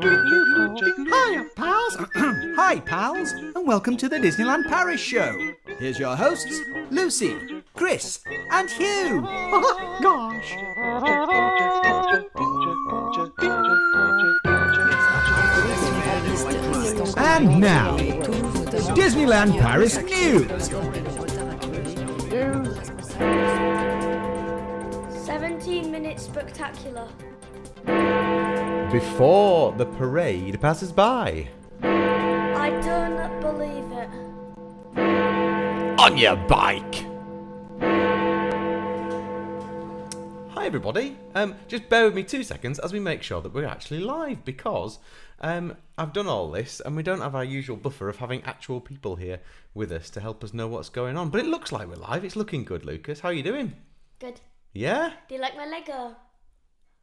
Hiya, pals. Hi, pals, and welcome to the Disneyland Paris Show. Here's your hosts, Lucy, Chris, and Hugh. Gosh. And now, Disneyland Paris news. 17-minute spectacular. Before the parade passes by. I don't believe it. On your bike. Hi everybody. Just bear with me 2 seconds as we make sure that we're actually live, because I've done all this and we don't have our usual buffer of having actual people here with us to help us know what's going on. But it looks like we're live. It's looking good, Lucas. How are you doing? Good. Yeah? Do you like my Lego?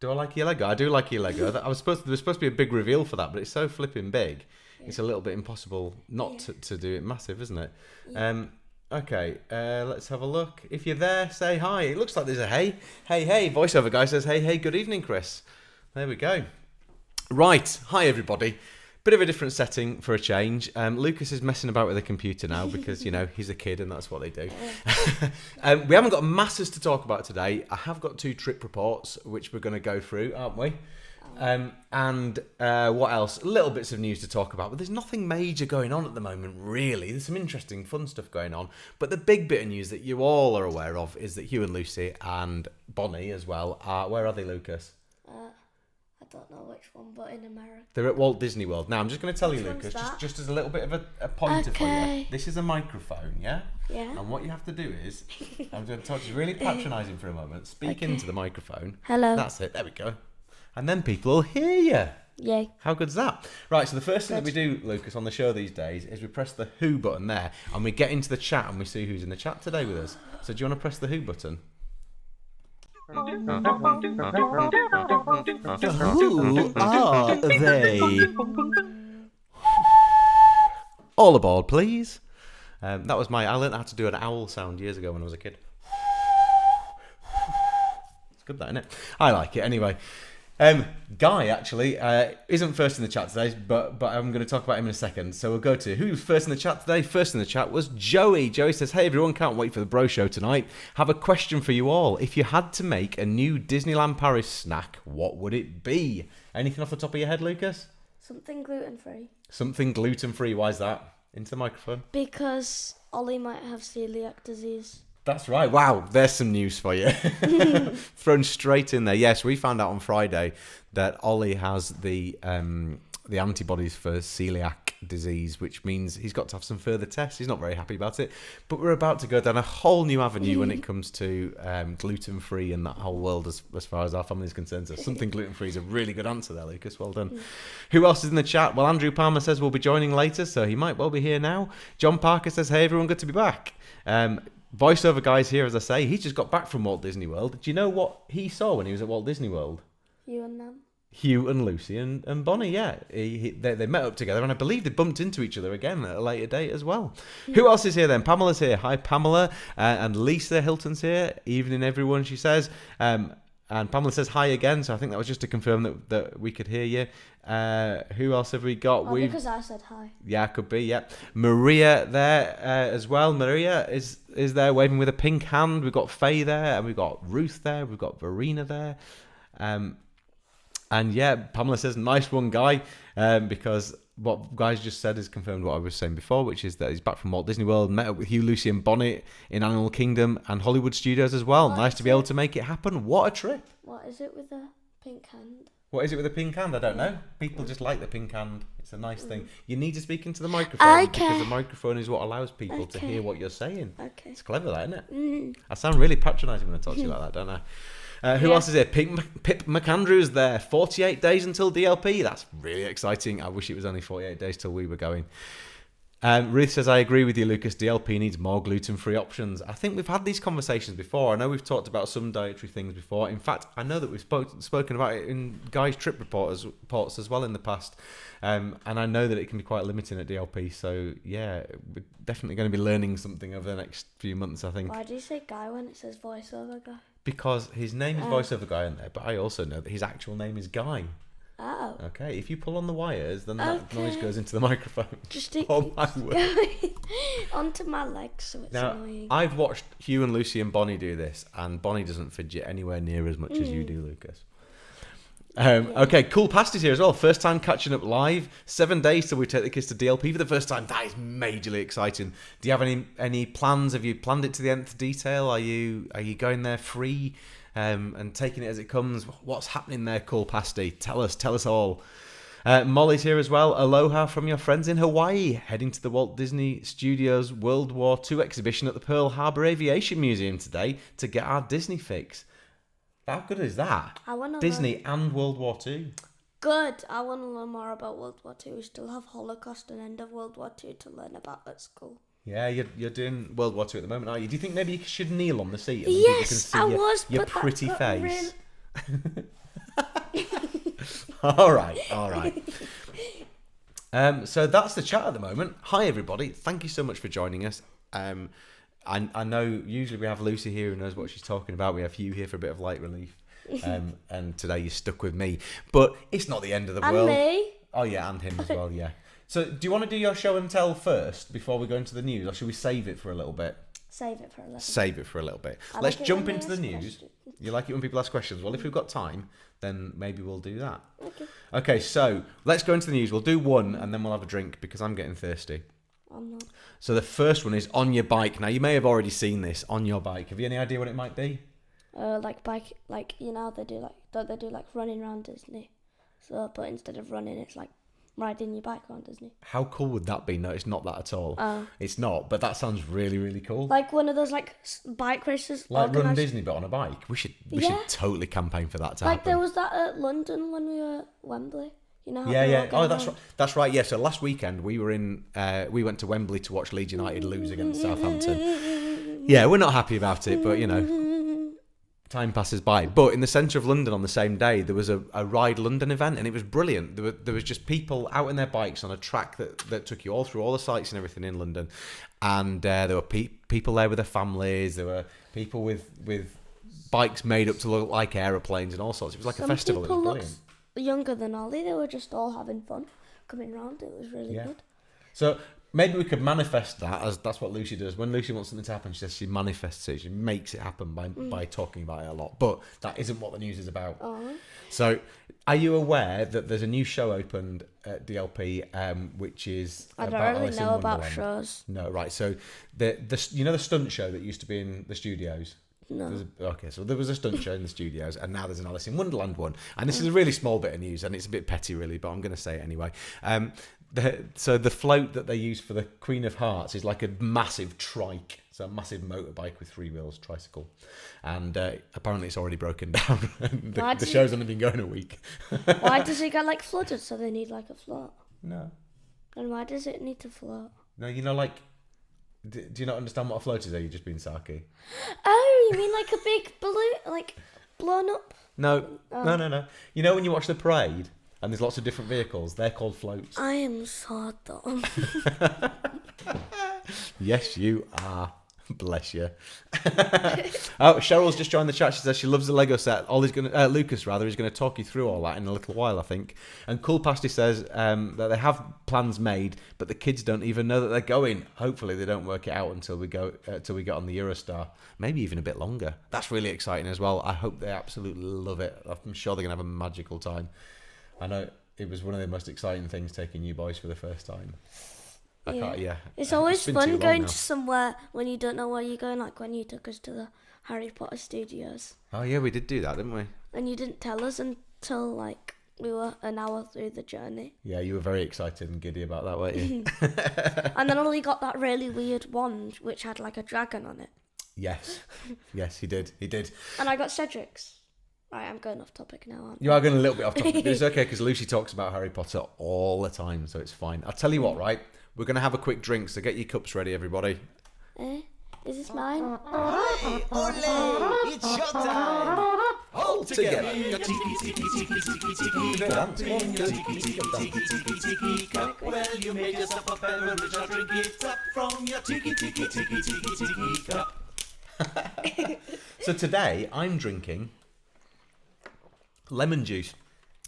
Do I like your Lego? I do like your Lego. There was supposed to be a big reveal for that, but it's so flipping big. Yeah. It's a little bit impossible not to do it massive, isn't it? Yeah. Okay, let's have a look. If you're there, say hi. It looks like there's a hey. Hey. Voiceover guy says, hey, good evening, Chris. There we go. Right. Hi, everybody. Bit of a different setting for a change. Lucas is messing about with the computer now because, he's a kid and that's what they do. We haven't got masses to talk about today. I have got 2 trip reports, which we're going to go through, aren't we? And what else? Little bits of news to talk about, but there's nothing major going on at the moment, really. There's some interesting, fun stuff going on. But the big bit of news that you all are aware of is that Hugh and Lucy and Bonnie as well where are they, Lucas? I don't know which one, but in America. They're at Walt Disney World. Now, I'm just going to tell Which you, one's Lucas, that? just as a little bit of a pointer for you. This is a microphone, yeah? Yeah. And what you have to do is, I'm going to talk to you really patronising for a moment. Speak into the microphone. Hello. That's it. There we go. And then people will hear you. Yay. How good's that? Right, so the first thing that we do, Lucas, on the show these days is we press the Who button there, and we get into the chat and we see who's in the chat today with us. So do you want to press the Who button? Who are they? All aboard, please. That was I learned how to do an owl sound years ago when I was a kid. It's good, that, isn't it? I like it anyway. Guy actually isn't first in the chat today, but I'm going to talk about him in a second. So we'll go to who's first in the chat today. First in the chat was Joey. Joey says, hey everyone, can't wait for the bro show tonight. Have a question for you all. If you had to make a new Disneyland Paris snack, what would it be? Anything off the top of your head, Lucas? Something gluten-free. Something gluten-free. Why is that? Into the microphone. Because Ollie might have celiac disease. That's right. Wow, there's some news for you. Thrown straight in there. Yes, we found out on Friday that Ollie has the antibodies for celiac disease, which means he's got to have some further tests. He's not very happy about it. But we're about to go down a whole new avenue when it comes to gluten-free and that whole world as far as our family is concerned. So something gluten-free is a really good answer there, Lucas. Well done. Who else is in the chat? Well, Andrew Palmer says we'll be joining later, so he might well be here now. John Parker says, hey everyone, good to be back. Voiceover guy's here, as I say. He's just got back from Walt Disney World. Do you know what he saw when he was at Walt Disney World? You and them. Hugh and Lucy and Bonnie, yeah. They met up together, and I believe they bumped into each other again at a later date as well. Who else is here then? Pamela's here. Hi, Pamela. And Lisa Hilton's here. Evening, everyone, she says. And Pamela says hi again, so I think that was just to confirm that we could hear you. Who else have we got? Because I said hi. Yeah, could be, yeah. Maria there as well. Maria is there waving with a pink hand. We've got Faye there, and we've got Ruth there. We've got Verena there. And yeah, Pamela says, nice one, Guy, because what Guy's just said is confirmed what I was saying before, which is that he's back from Walt Disney World, met up with Hugh, Lucy and Bonnie in Animal Kingdom and Hollywood Studios as well. Nice to be able to make it happen. What a trip. What is it with the pink hand? What is it with the pink hand? I don't know. People just like the pink hand. It's a nice thing. You need to speak into the microphone because the microphone is what allows people to hear what you're saying. Okay. It's clever, that, isn't it? I sound really patronising when I talk to you like that, don't I? Who else is here? Pip McAndrew's there. 48 days until DLP. That's really exciting. I wish it was only 48 days till we were going. Ruth says, I agree with you, Lucas. DLP needs more gluten-free options. I think we've had these conversations before. I know we've talked about some dietary things before. In fact, I know that we've spoken about it in Guy's trip reports as well in the past. And I know that it can be quite limiting at DLP. So, yeah, we're definitely going to be learning something over the next few months, I think. Why do you say Guy when it says voiceover guy? Because his name is voiceover guy in there, but I also know that his actual name is Guy. Oh. Okay, if you pull on the wires, then that Okay. noise goes into the microphone. Just Oh my word. onto my legs, so it's Now, annoying. I've watched Hugh and Lucy and Bonnie do this, and Bonnie doesn't fidget anywhere near as much as you do, Lucas. Okay, Cool Pasty's here as well. First time catching up live. 7 days till we take the kids to DLP for the first time. That is majorly exciting. Do you have any plans? Have you planned it to the nth detail? Are you going there free and taking it as it comes? What's happening there, Cool Pasty? Tell us all. Molly's here as well. Aloha from your friends in Hawaii. Heading to the Walt Disney Studios World War II exhibition at the Pearl Harbor Aviation Museum today to get our Disney fix. How good is that? I want to Disney and World War II. Good. I want to learn more about World War II. We still have Holocaust and end of World War II to learn about at school. Yeah, you're doing World War II at the moment, aren't you? Do you think maybe you should kneel on the seat and people can Yes, see I your, was. your but that pretty got face? All right. So that's the chat at the moment. Hi, everybody. Thank you so much for joining us. I know usually we have Lucy here who knows what she's talking about. We have Hugh here for a bit of light relief. And today you're stuck with me. But it's not the end of the And world. me. Oh, yeah, and him as well, yeah. So do you want to do your show and tell first before we go into the news? Or should we save it for a little bit? Save it for a little. Save it for a little bit. I Let's like it jump when into they the ask news. questions. You like it when people ask questions? Well, if we've got time, then maybe we'll do that. Okay. Okay, so let's go into the news. We'll do one and then we'll have a drink because I'm getting thirsty. I'm not. So the first one is on your bike. Now, you may have already seen this, on your bike. Have you any idea what it might be? Like bike, like they do like running around Disney. So, but instead of running, it's like riding your bike around Disney. How cool would that be? No, it's not that at all. Oh. It's not, but that sounds really, really cool. Like one of those like bike races. Like Run organised- Disney, but on a bike. We should Yeah. totally campaign for that to Like happen. there was that at London when we were at Wembley. You know how Yeah, they all yeah. go Oh, that's around? right. That's right. Yeah. So last weekend we went to Wembley to watch Leeds United lose against Southampton. Yeah, we're not happy about it, but you know, time passes by. But in the centre of London on the same day, there was a Ride London event, and it was brilliant. There was just people out on their bikes on a track that took you all through all the sites and everything in London, and there were people there with their families. There were people with bikes made up to look like aeroplanes and all sorts. It was like a festival. It was brilliant. Looked younger than Ollie. They were just all having fun coming round. It was really Yeah. good. So maybe we could manifest that, as that's what Lucy does. When Lucy wants something to happen, she says she manifests it. She makes it happen by talking about it a lot. But that isn't what the news is about. Oh. So, are you aware that there's a new show opened at DLP, which is I don't about really Alice in know about Wonderland? shows. No, right. So the you know the stunt show that used to be in the studios. No. Okay, so there was a stunt show in the studios, and now there's an Alice in Wonderland one. And this is a really small bit of news, and it's a bit petty, really, but I'm going to say it anyway. So the float that they use for the Queen of Hearts is like a massive trike, so a massive motorbike with 3 wheels, tricycle. And apparently it's already broken down. the show's only been going a week. Why does it get like flooded? So they need like a float. No. And why does it need to float? No, you know, like... Do you not understand what a float is? Are you just being sarky? Oh, you mean like a big balloon, like blown up? No. No. You know when you watch the parade and there's lots of different vehicles? They're called floats. I am so dumb. Yes, you are. Bless you. Oh, Cheryl's just joined the chat. She says she loves the Lego set. Lucas is going to talk you through all that in a little while, I think. And Cool Pasty says that they have plans made, but the kids don't even know that they're going. Hopefully, they don't work it out until we get on the Eurostar. Maybe even a bit longer. That's really exciting as well. I hope they absolutely love it. I'm sure they're going to have a magical time. I know it was one of the most exciting things taking you boys for the first time. It's always been too fun long going now. to somewhere when you don't know where you're going, like when you took us to the Harry Potter studios. Oh yeah, we did do that, didn't we? And you didn't tell us until like we were an hour through the journey. Yeah, you were very excited and giddy about that, weren't you? And then Ollie got that really weird wand which had like a dragon on it. Yes, he did. And I got Cedric's. Right, I'm going off topic now, aren't I? You are going a little bit off topic, but it's okay because Lucy talks about Harry Potter all the time, so it's fine. I'll tell you what, right? We're going to have a quick drink, so get your cups ready, everybody. Is this mine? Hey, ole, it's showtime. Hold together. Your tiki tiki tiki tiki tiki cup. In your tiki tiki tiki tiki tiki cup. Well, you made yourself a beverage, I'll drink it up from your tiki tiki tiki tiki tiki cup. So today, I'm drinking lemon juice.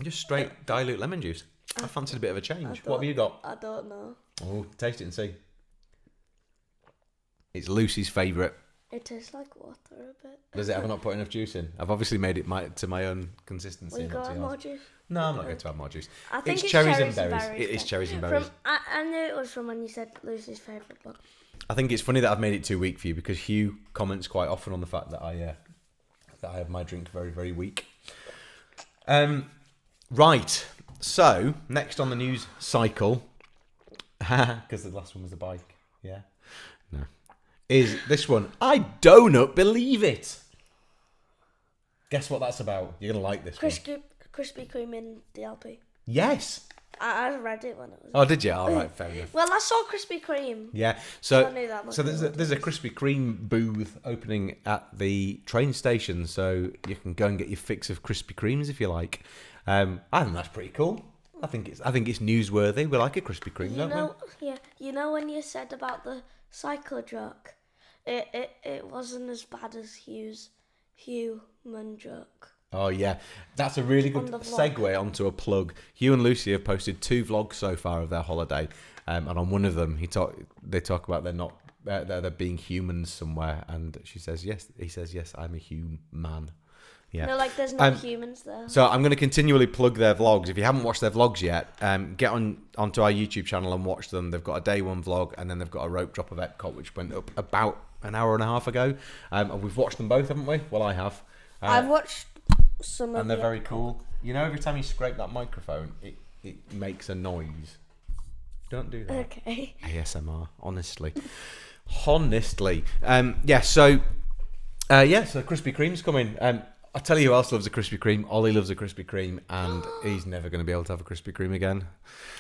Just straight dilute lemon juice. I fancied a bit of a change. What have you got? I don't know. Oh, taste it and see. It's Lucy's favourite. It tastes like water a bit. Does it? Have I not put enough juice in? I've obviously made it to my own consistency. Will you not go to add yours. more juice? No, I'm not going to add more juice. I think it's cherries and berries. It is yeah. cherries and berries. I knew it was from when you said Lucy's favourite, but I think it's funny that I've made it too weak for you because Hugh comments quite often on the fact that I have my drink very, very weak. Right. So next on the news cycle, because the last one was the bike. Yeah. No. Is this one? I don't believe it. Guess what that's about? You're gonna like this one. Krispy Kreme in DLP. Yes. I read it when it was. Oh, did you? All right, fair enough. Well, I saw Krispy Kreme. Yeah. So I knew that much there's a Krispy Kreme booth opening at the train station, so you can go and get your fix of Krispy Kremes if you like. I think that's pretty cool. I think it's newsworthy. We like a Krispy Kreme, don't we? Yeah. You know when you said about the cycle joke, it wasn't as bad as Hugh's human joke. Oh yeah, that's a really good segue onto a plug. Hugh and Lucy have posted 2 vlogs so far of their holiday, and on one of them they talk about they're being humans somewhere, and she says yes. He says yes. I'm a human. Yeah. No, like there's no humans there. So I'm going to continually plug their vlogs. If you haven't watched their vlogs yet, get onto our YouTube channel and watch them. They've got a day 1 vlog, and then they've got a rope drop of Epcot, which went up about an hour and a half ago. And we've watched them both, haven't we? Well, I have. I've watched some of them. And they're very cool. You know, every time you scrape that microphone, it makes a noise. Don't do that. Okay. ASMR, honestly. Honestly. So Krispy Kreme's coming. I'll tell you who else loves a Krispy Kreme. Ollie loves a Krispy Kreme, and he's never going to be able to have a Krispy Kreme again.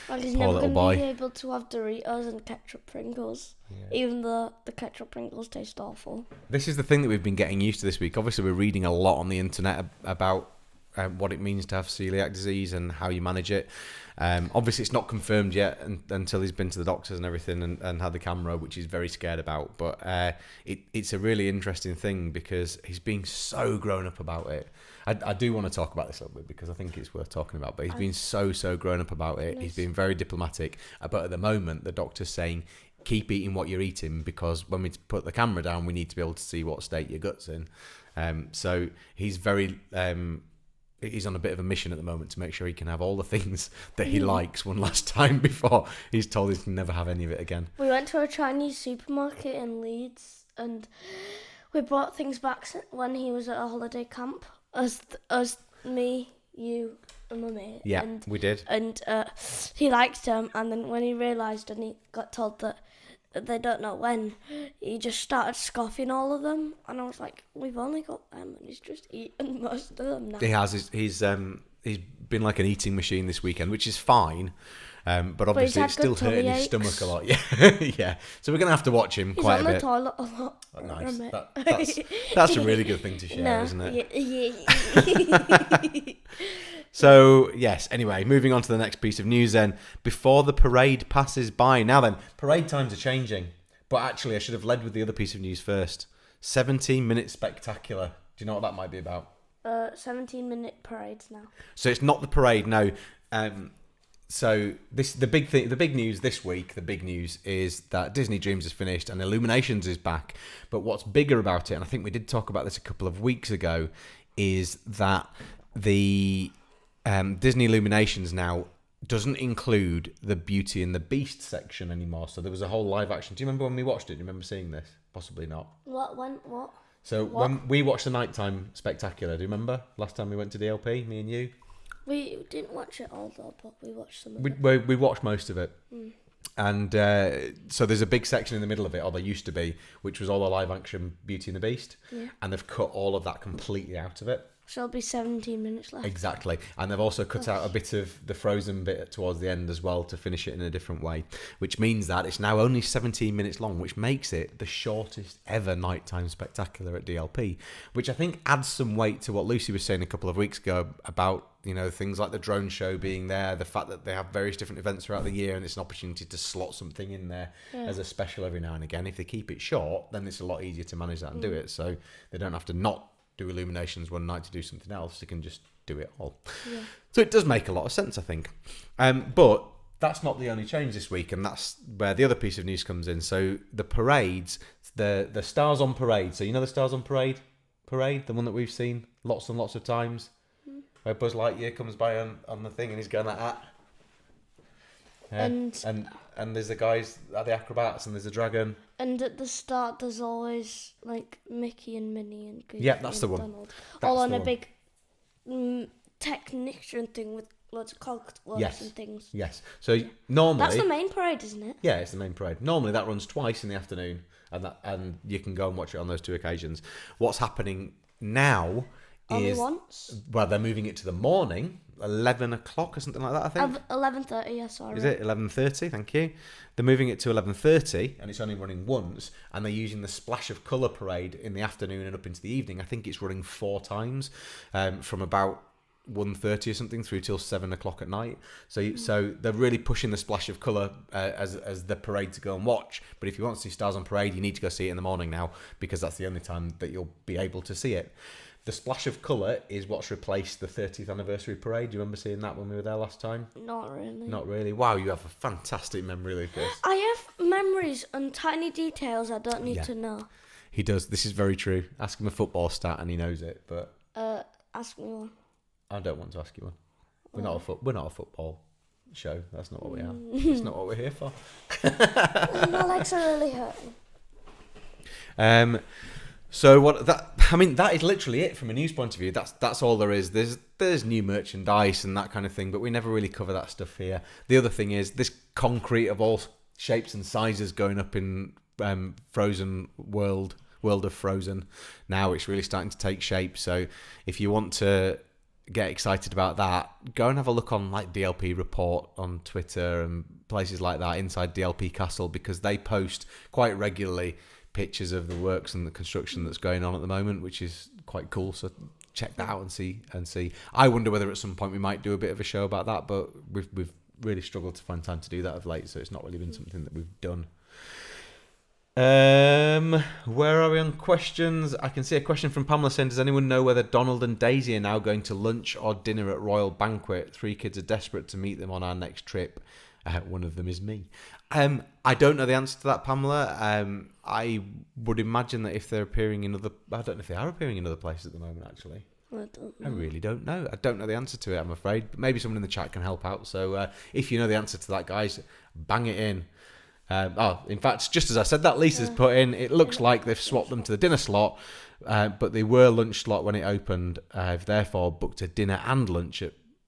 Well, he's Poor never little going to boy. be able to have Doritos and ketchup Pringles, even though the ketchup Pringles taste awful. This is the thing that we've been getting used to this week. Obviously, we're reading a lot on the internet about what it means to have celiac disease and how you manage it. Obviously, it's not confirmed yet until he's been to the doctors and everything and had the camera, which he's very scared about. But it's a really interesting thing because he's being so grown up about it. I do want to talk about this a little bit because I think it's worth talking about. But he's been so grown up about it. He's been very diplomatic. But at the moment, the doctor's saying, keep eating what you're eating because when we put the camera down, we need to be able to see what state your gut's in. So he's very... he's on a bit of a mission at the moment to make sure he can have all the things that he likes one last time before he's told he can never have any of it again. We went to a Chinese supermarket in Leeds and we brought things back when he was at a holiday camp. Us, me, you, and my mate. Yeah, and, we did. And he liked them, and then when he realised and he got told that they don't know when, he just started scoffing all of them, and I was like, we've only got them, and he's just eaten most of them now. He has. He's been like an eating machine this weekend, which is fine. But obviously it's still hurting his stomach a lot. Yeah, yeah. So we're gonna have to watch him quite a bit. He's on the toilet a lot. Oh, nice. That's a really good thing to share, isn't it? Yeah. So, yes, anyway, moving on to the next piece of news then. Before the parade passes by. Now then, parade times are changing. But actually, I should have led with the other piece of news first. 17-minute spectacular. Do you know what that might be about? 17-minute parades now. So it's not the parade, no. So the big news this week, the big news is that Disney Dreams is finished and Illuminations is back. But what's bigger about it, and I think we did talk about this a couple of weeks ago, is that the Disney Illuminations now doesn't include the Beauty and the Beast section anymore. So there was a whole live action. Do you remember when we watched it? Do you remember seeing this? Possibly not. What? So what? When we watched the nighttime spectacular, do you remember? Last time we went to DLP, me and you? We didn't watch it all though, but we watched some of it. We watched most of it. And so there's a big section in the middle of it, or there used to be, which was all the live action Beauty and the Beast. Yeah. And they've cut all of that completely out of it. So there'll be 17 minutes left. Exactly. And they've also cut out a bit of the Frozen bit towards the end as well to finish it in a different way, which means that it's now only 17 minutes long, which makes it the shortest ever nighttime spectacular at DLP, which I think adds some weight to what Lucy was saying a couple of weeks ago about, you know, things like the drone show being there, the fact that they have various different events throughout the year and it's an opportunity to slot something in there as a special every now and again. If they keep it short, then it's a lot easier to manage that and do it. So they don't have to not do illuminations one night to do something else. They can just do it all. Yeah. So it does make a lot of sense, I think. But that's not the only change this week, and that's where the other piece of news comes in. So the parades, the Stars on Parade. So you know the Stars on Parade, the one that we've seen lots and lots of times, where Buzz Lightyear comes by on the thing and he's going like that. And there's the guys, the acrobats, and there's a dragon. And at the start, there's always like Mickey and Minnie and Goofy. Yeah, that's the one. Donald, That's all on the a one. big technician thing with loads of cogwheels and things. Yes. So normally That's the main parade, isn't it? Yeah, it's the main parade. Normally that runs twice in the afternoon, and you can go and watch it on those two occasions. What's happening now Only is once. well, they're moving it to the morning, 11 o'clock or something like that. I think. 11:30. Yeah, sorry. Is it 11:30? Thank you. They're moving it to 11:30, and it's only running once. And they're using the Splash of Colour parade in the afternoon and up into the evening. I think it's running 4 times, from about 1:30 or something through till 7 o'clock at night. So they're really pushing the Splash of Colour as the parade to go and watch. But if you want to see Stars on Parade, you need to go see it in the morning now, because that's the only time that you'll be able to see it. The Splash of Colour is what's replaced the 30th anniversary parade. Do you remember seeing that when we were there last time? Not really. Not really. Wow, you have a fantastic memory, Lucas. I have memories and tiny details I don't need to know. He does. This is very true. Ask him a football stat and he knows it. But Ask me one. I don't want to ask you one. We're not a football show. That's not what we are. It's not what we're here for. My legs are really hurting. So that is literally it from a news point of view. That's all there is. There's new merchandise and that kind of thing, but we never really cover that stuff here. The other thing is this concrete of all shapes and sizes going up in Frozen world of Frozen. Now it's really starting to take shape. So if you want to get excited about that, go and have a look on like DLP Report on Twitter and places like that, inside DLP Castle, because they post quite regularly pictures of the works and the construction that's going on at the moment, which is quite cool. So check that out and see. I wonder whether at some point we might do a bit of a show about that, but we've really struggled to find time to do that of late, so it's not really been something that we've done. Where are we on questions? I can see a question from Pamela saying, does anyone know whether Donald and Daisy are now going to lunch or dinner at Royal Banquet? 3 kids are desperate to meet them on our next trip. One of them is me. I don't know the answer to that, Pamela. I would imagine that if they're appearing in other... I don't know if they are appearing in other places at the moment, actually. I don't know. I really don't know. I don't know the answer to it, I'm afraid. But maybe someone in the chat can help out. So if you know the answer to that, guys, bang it in. In fact, just as I said that, Lisa's put in, it looks like they've swapped them to the dinner slot, but they were lunch slot when it opened. I've therefore booked a dinner and lunch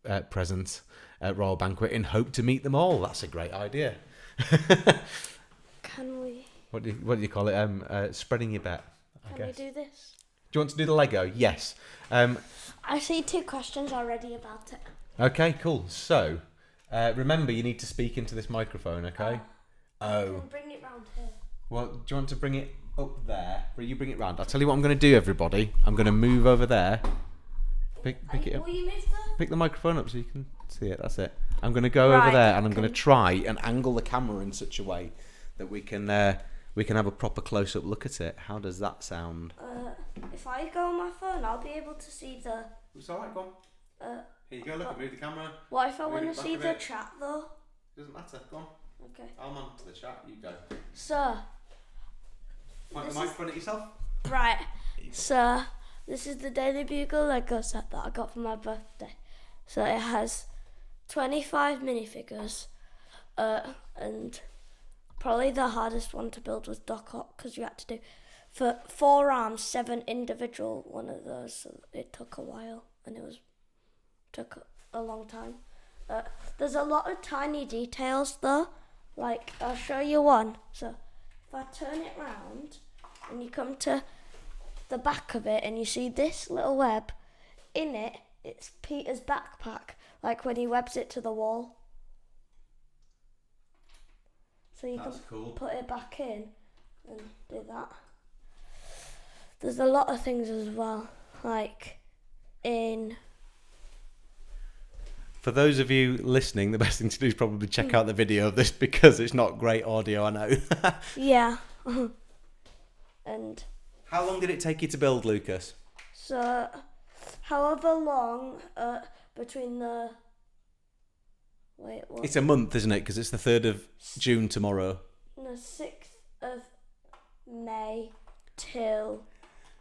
at present at Royal Banquet in hope to meet them all. That's a great idea. Can we? What do you call it? Spreading your bet, I guess. Can we do this? Do you want to do the Lego? Yes. I see 2 questions already about it. Okay, cool. So, remember, you need to speak into this microphone, okay? Can bring it round here. Well, do you want to bring it up there? Will you bring it round? I'll tell you what I'm going to do, everybody. I'm going to move over there. Pick it up. Will you move there? Pick the microphone up so you can see it. That's it. I'm going to go over there and I'm going to try and angle the camera in such a way that we can have a proper close-up look at it. How does that sound? If I go on my phone, I'll be able to see the... It's all right, go on. Here you go, look, move the camera. What if I Move want it to back see a the bit. chat, though? Doesn't matter, go on. Okay. I'm on to the chat, you go. So, Point the microphone at yourself. right. So, this is the Daily Bugle Lego set that I got for my birthday. So, it has 25 minifigures. And probably the hardest one to build was Doc Ock, because you had to do, for 4 arms, 7 individual one of those. So, it took a while, and took a long time. There's a lot of tiny details, though. Like, I'll show you one. So, if I turn it round and you come to the back of it and you see this little web, in it, it's Peter's backpack, like when he webs it to the wall. So you That's can cool. put it back in and do that. There's a lot of things as well, like in... For those of you listening, the best thing to do is probably check out the video of this because it's not great audio, I know. Yeah. And how long did it take you to build, Lucas? So, however long between the... Wait, what? It's a month, isn't it? Because it's the 3rd of June tomorrow. The 6th of May till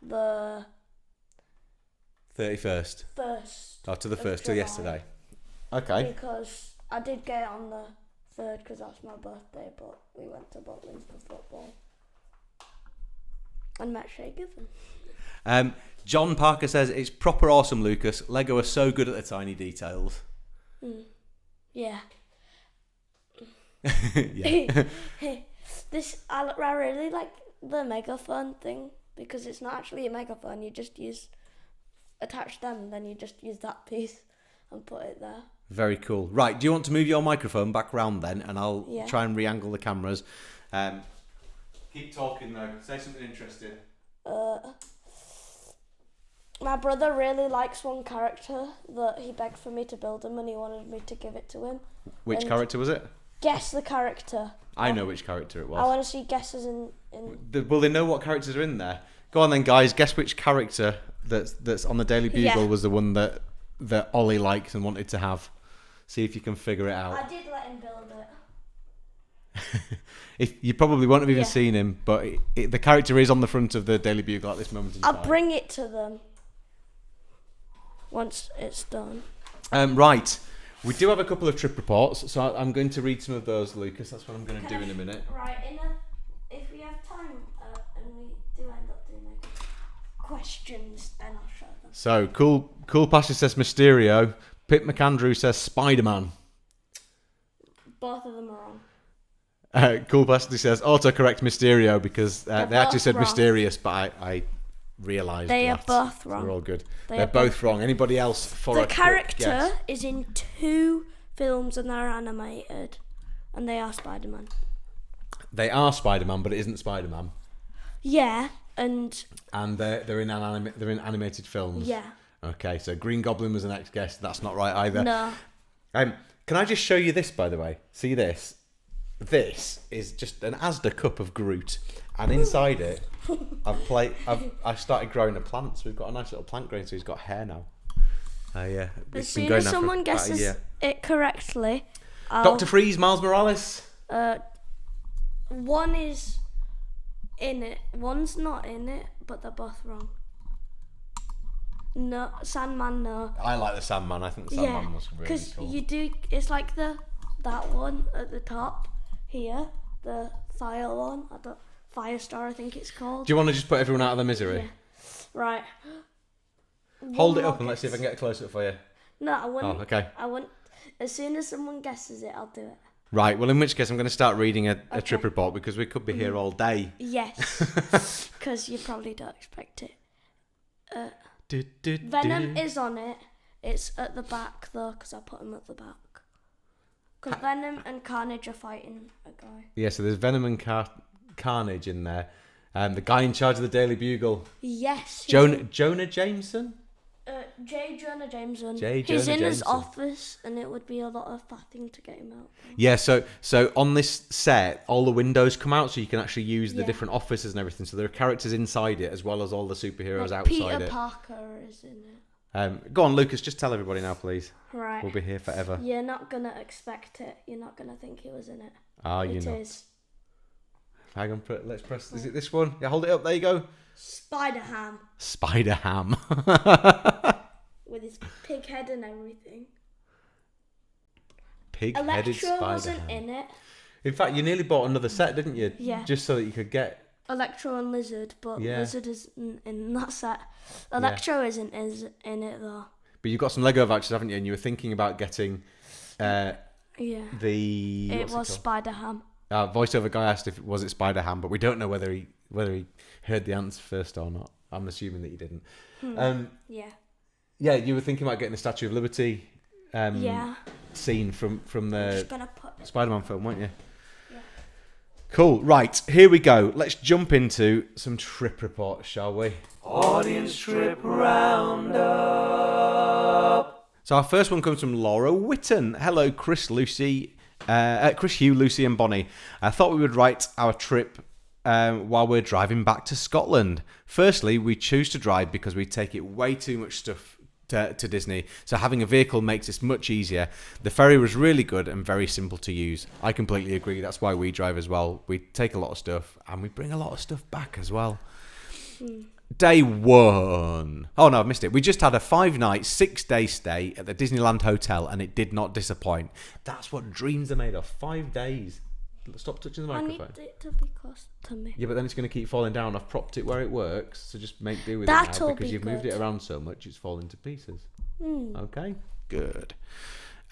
the 31st. 1st. Oh, to the of 1st, till July. yesterday. Okay. Because I did get it on the 3rd because that's my birthday, but we went to Butlins for football. And met Shay Giffen. John Parker says, it's proper awesome, Lucas. Lego are so good at the tiny details. Yeah. Yeah. I really like the megaphone thing because it's not actually a megaphone. You just attach them and then you just use that piece and put it there. Very cool. Right, do you want to move your microphone back round then? And I'll Yeah. try and re-angle the cameras. Keep talking though. Say something interesting. My brother really likes one character that he begged for me to build him and he wanted me to give it to him. Which And character was it? Guess the character. I know which character it I was. want to see guesses in Will they know what characters are in there? Go on then, guys. Guess which character that's on the Daily Bugle Yeah. was the one that Ollie likes and wanted to have. See if you can figure it out. I did let him build it. If you probably won't have even Yeah. seen him, but the character is on the front of the Daily Bugle at this moment in time. I'll bring it to them once it's done. Right. We do have a couple of trip reports, so I'm going to read some of those, Lucas. That's what I'm going to do in a minute. Right, if we have time and we do end up doing like questions, then I'll show them. So, Cool Pastor says Mysterio. Pip McAndrew says Spider-Man. Both of them are wrong. Cool Pastor says autocorrect Mysterio because they They're actually both said wrong. Mysterious, but I realised They are that. both wrong. They're all good. They They're are both wrong. Anybody else for The a quick character guess? is in 2 films and they're animated, and they are Spider-Man. They are Spider-Man, but it isn't Spider-Man. Yeah, and And they're in animated films. yeah, Okay, so Green Goblin was the next guess. That's not right either. no. Can I just show you this, by the way? See this? This is just an Asda cup of Groot, and inside it, I started growing a plant. So we've got a nice little plant growing. So he's got hair now. Yeah. As soon as someone guesses it correctly, Dr. Freeze, Miles Morales. one is in it, one's not in it, but they're both wrong. No, Sandman, no. I like the Sandman. I think the Sandman was really because cool. you do. It's like that one at the top here, the fire one. Firestar, I think it's called. Do you want to just put everyone out of their misery? Yeah. Right. Hold One it up more and let's see if I guess. can get closer for you. No, I want. Oh, okay. I want. As soon as someone guesses it, I'll do it. Right. Well, in which case, I'm going to start reading a trip report because we could be here all day. Yes, because you probably don't expect it. Venom is on it. It's at the back though, because I put him at the back. Because Venom and Carnage are fighting a guy. Yeah, so there's Venom and Carnage in there. The guy in charge of the Daily Bugle. Yes. Jonah Jameson? J. Jonah Jameson. J. He's Jonah in his Jameson. office, and it would be a lot of faffing to get him out. Yeah, so on this set, all the windows come out, so you can actually use the Yeah. different offices and everything. So there are characters inside it, as well as all the superheroes Like outside Peter it. Parker is in it. Go on, Lucas, just tell everybody now, please. Right. We'll be here forever. You're not gonna expect it. You're not gonna think he was in it. You It know. is Hang on, let's press. Is it this one? Yeah, hold it up. There you go. Spider-Ham Spider-Ham. with his pig head and everything. Pig-headed Electro wasn't Spider-Ham. in it. In fact, you nearly bought another set, didn't you? Yeah. Just so that you could get. Electro and Lizard, but Yeah. Lizard isn't in that set. Electro isn't in it though. But you've got some Lego vouchers, haven't you? And you were thinking about getting Yeah. the. It what's was called? Spider-Ham. Voiceover guy asked if it was Spider-Ham, but we don't know whether he heard the answer first or not. I'm assuming that he didn't. Yeah. Yeah, you were thinking about getting the Statue of Liberty Yeah. scene from I'm the just gonna put it. Spider-Man film, weren't you? Yeah. Cool. Right, here we go. Let's jump into some trip reports, shall we? Audience trip roundup. So our first one comes from Laura Whitten. Hello, Chris, Hugh, Lucy, and Bonnie. I thought we would write our trip while we're driving back to Scotland. Firstly, we choose to drive because we take it way too much stuff to Disney, so having a vehicle makes this much easier. The ferry was really good and very simple to use. I completely agree. That's why we drive as well. We take a lot of stuff and we bring a lot of stuff back as well. Day 1. Oh no, I've missed it. We just had a 5-night, 6-day stay at the Disneyland Hotel and it did not disappoint. That's what dreams are made of. 5 days. Stop touching the microphone. I need it to be close to me. Yeah, but then it's going to keep falling down. I've propped it where it works, so just make do with it That'll now because be you've moved good. it around so much it's falling to pieces. Okay, good.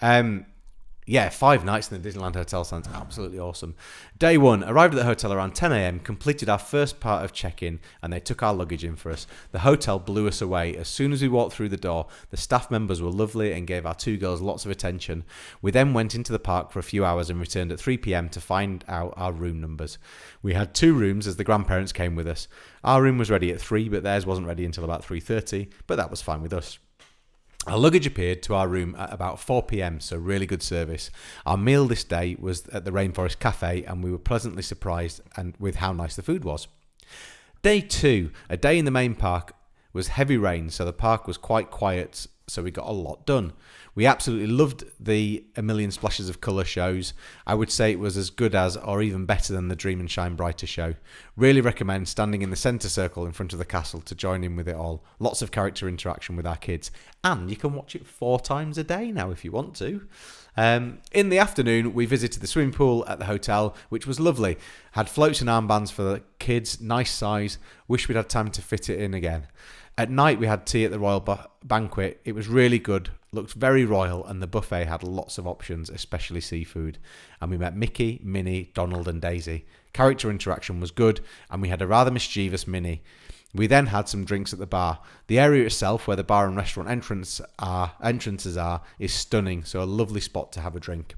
5 nights in the Disneyland Hotel sounds absolutely awesome. Day 1, arrived at the hotel around 10 a.m, completed our first part of check-in, and they took our luggage in for us. The hotel blew us away. As soon as we walked through the door, the staff members were lovely and gave our 2 girls lots of attention. We then went into the park for a few hours and returned at 3 p.m. to find out our room numbers. We had 2 rooms as the grandparents came with us. Our room was ready at 3, but theirs wasn't ready until about 3:30, but that was fine with us. Our luggage appeared to our room at about 4 p.m, so really good service. Our meal this day was at the Rainforest Cafe, and we were pleasantly surprised with how nice the food was. Day 2, a day in the main park, was heavy rain, so the park was quite quiet, so we got a lot done. We absolutely loved the A Million Splashes of Colour shows. I would say it was as good as or even better than the Dream and Shine Brighter show. Really recommend standing in the centre circle in front of the castle to join in with it all. Lots of character interaction with our kids. And you can watch it 4 times a day now if you want to. In the afternoon, we visited the swimming pool at the hotel, which was lovely. Had floats and armbands for the kids, nice size. Wish we'd had time to fit it in again. At night, we had tea at the Royal Banquet. It was really good, looked very royal, and the buffet had lots of options, especially seafood. And we met Mickey, Minnie, Donald and Daisy. Character interaction was good, and we had a rather mischievous Minnie. We then had some drinks at the bar. The area itself, where the bar and restaurant entrances are, is stunning, so a lovely spot to have a drink.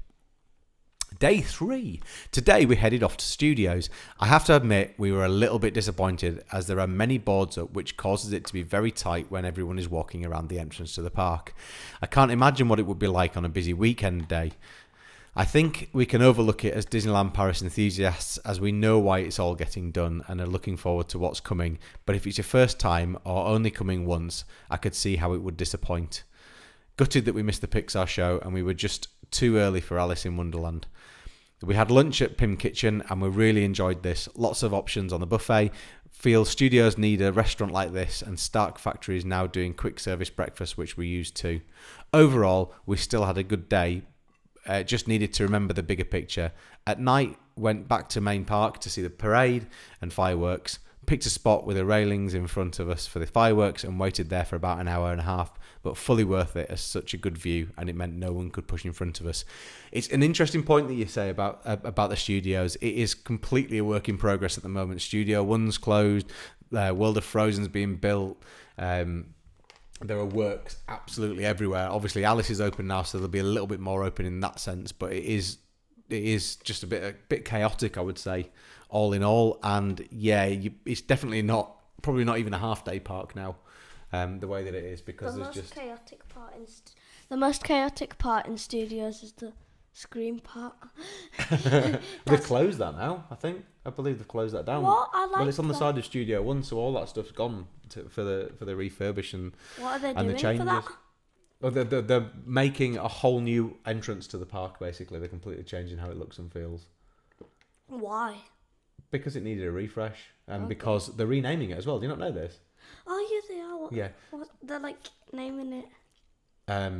Day 3. Today we headed off to studios. I have to admit we were a little bit disappointed as there are many boards up which causes it to be very tight when everyone is walking around the entrance to the park. I can't imagine what it would be like on a busy weekend day. I think we can overlook it as Disneyland Paris enthusiasts as we know why it's all getting done and are looking forward to what's coming, but if it's your first time or only coming once, I could see how it would disappoint. Gutted that we missed the Pixar show and we were just too early for Alice in Wonderland. We had lunch at Pym Kitchen and we really enjoyed this. Lots of options on the buffet. Feel studios need a restaurant like this, and Stark Factory is now doing quick service breakfast, which we used too. Overall, we still had a good day. Just needed to remember the bigger picture. At night, went back to Main Park to see the parade and fireworks. Picked a spot with the railings in front of us for the fireworks and waited there for about an hour and a half, but fully worth it as such a good view, and it meant no one could push in front of us. It's an interesting point that you say about the studios. It is completely a work in progress at the moment. Studio 1's closed, World of Frozen's being built. There are works absolutely everywhere. Obviously, Alice is open now, so there'll be a little bit more open in that sense, but it is just a bit chaotic, I would say, all in all. And yeah, it's definitely probably not even a half-day park now, the way that it is, because the most chaotic part in studios is the Scream part. They've closed that now, I believe they've closed that down. What? Well, it's on the side of Studio 1, so all that stuff's gone for the refurbish and What are they and the doing changes. for that? Well, they're making a whole new entrance to the park, basically. They're completely changing how it looks and feels. Why? Because it needed a refresh, and Okay. because they're renaming it as well. Do you not know this? Oh yeah, they are. Yeah. What, they're like naming it. I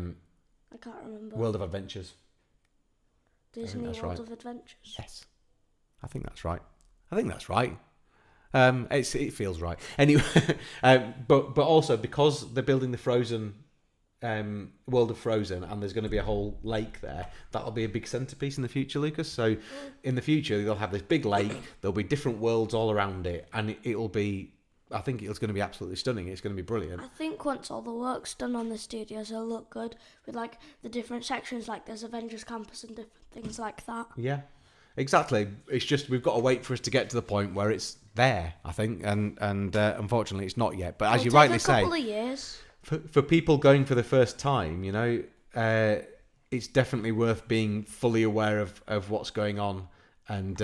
can't remember. World of Adventures. Disney that's World right. of Adventures. Yes. I think that's right. It feels right. Anyway, but also because they're building the Frozen World of Frozen, and there's going to be a whole lake there, that'll be a big centerpiece in the future, Lucas. So in the future they'll have this big lake, there'll be different worlds all around it, and it'll be, I think it's going to be absolutely stunning. It's going to be brilliant. I think once all the work's done on the studios, it'll look good with like the different sections, like there's Avengers Campus and different things like that. Yeah, exactly. It's just we've got to wait for us to get to the point where it's there, I think, and unfortunately it's not yet. But as you rightly say, a couple of years. For people going for the first time, you know, it's definitely worth being fully aware of what's going on, and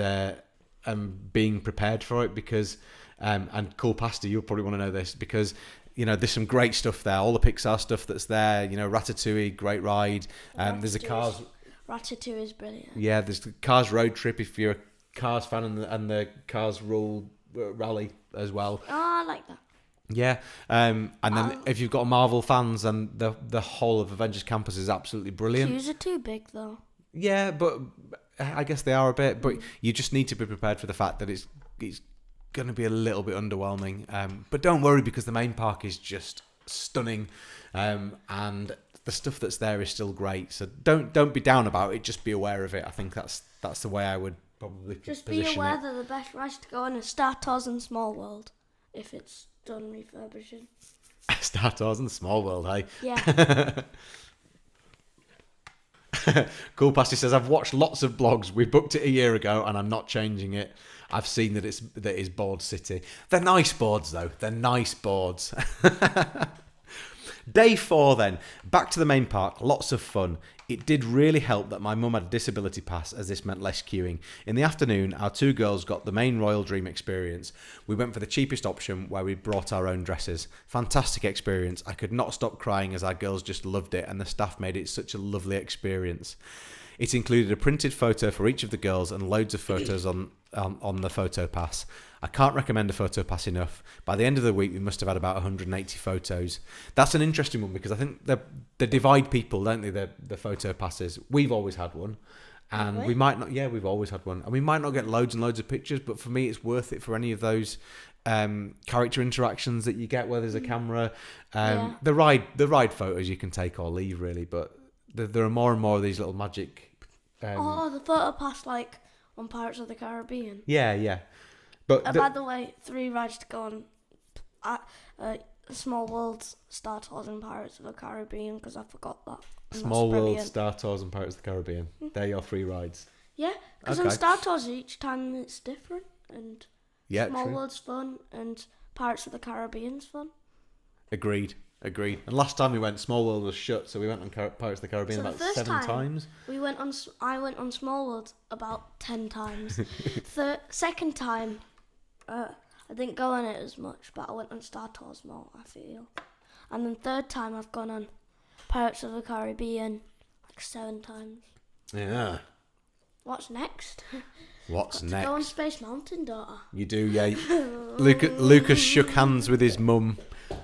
being prepared for it because, and Cool Pasty, you'll probably want to know this because, there's some great stuff there. All the Pixar stuff that's there, Ratatouille, great ride. There's a Cars... Ratatouille is brilliant. Yeah, there's the Cars road trip if you're a Cars fan and the Cars rally as well. Oh, I like that. Yeah, and then if you've got Marvel fans, then the whole of Avengers Campus is absolutely brilliant. Queues are too big though. Yeah, but I guess they are a bit. But you just need to be prepared for the fact that it's going to be a little bit underwhelming. But don't worry because the main park is just stunning, and the stuff that's there is still great. So don't be down about it. Just be aware of it. I think that's the way I would probably just position be aware it. that the best rides to go on is Star Tours and Small World if it's done refurbishing. Star Tours and Small World, hey? Yeah. Cool Pasty says, I've watched lots of blogs. We booked it a year ago and I'm not changing it. I've seen that it's Board City. They're nice boards though. They're nice boards. Day 4 then. Back to the main park. Lots of fun. It did really help that my mum had a disability pass as this meant less queuing. In the afternoon, our 2 girls got the main Royal Dream experience. We went for the cheapest option where we brought our own dresses. Fantastic experience. I could not stop crying as our girls just loved it and the staff made it such a lovely experience. It included a printed photo for each of the girls and loads of photos on the photo pass. I can't recommend a photo pass enough. By the end of the week, we must have had about 180 photos. That's an interesting one because I think they divide people, don't they, the photo passes. We've always had one. And Really? we might not, yeah, we've always had one. And we might not get loads and loads of pictures, but for me, it's worth it for any of those character interactions that you get where there's a camera. Yeah. The ride photos you can take or leave, really, but there are more and more of these little magic... the photo pass like on Pirates of the Caribbean. Yeah. But By the way, 3 rides to go on Small World, Star Tours and Pirates of the Caribbean because I forgot that. And Small that's World, brilliant. Star Tours and Pirates of the Caribbean. They're your 3 rides. Yeah, because Okay. on Star Tours each time it's different and Yeah, Small true. World's fun and Pirates of the Caribbean's fun. Agreed. And last time we went, Small World was shut, so we went on Pirates of the Caribbean So the about first 7 time- times. I went on Small World about 10 times. Second time, I didn't go on it as much, but I went on Star Tours more, I feel. And then third time I've gone on Pirates of the Caribbean like 7 times. Yeah. What's next? What's To go on next? Space Mountain, daughter. You do, yeah. Lucas shook hands with his mum.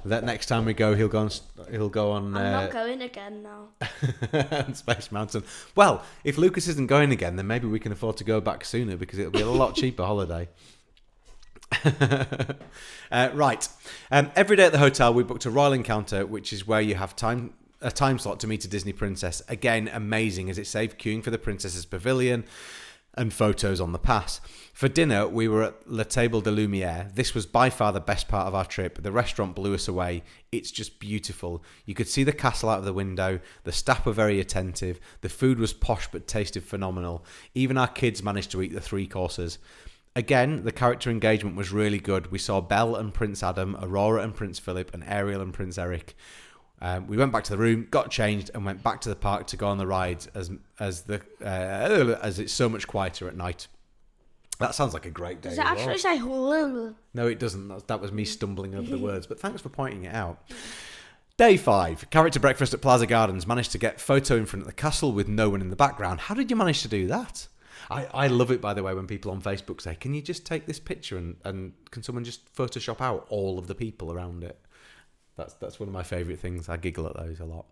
That next time we go, he'll go on. I'm not going again now. Space Mountain. Well, if Lucas isn't going again, then maybe we can afford to go back sooner because it'll be a lot cheaper holiday. Right. Every day at the hotel, we booked a Royal Encounter, which is where you have a time slot to meet a Disney princess. Again, amazing as it saved queuing for the Princess's Pavilion and photos on the pass. For dinner, we were at La Table de Lumière. This was by far the best part of our trip. The restaurant blew us away. It's just beautiful. You could see the castle out of the window. The staff were very attentive. The food was posh but tasted phenomenal. Even our kids managed to eat the 3 courses. Again, the character engagement was really good. We saw Belle and Prince Adam, Aurora and Prince Philip, and Ariel and Prince Eric. We went back to the room, got changed, and went back to the park to go on the rides as it's so much quieter at night. That sounds like a great day. Does it as well. actually say Hulu? No, it doesn't. That was me stumbling over the words, but thanks for pointing it out. Day 5, character breakfast at Plaza Gardens. Managed to get photo in front of the castle with no one in the background. How did you manage to do that? I love it, by the way, when people on Facebook say, can you just take this picture and can someone just Photoshop out all of the people around it? That's one of my favourite things. I giggle at those a lot.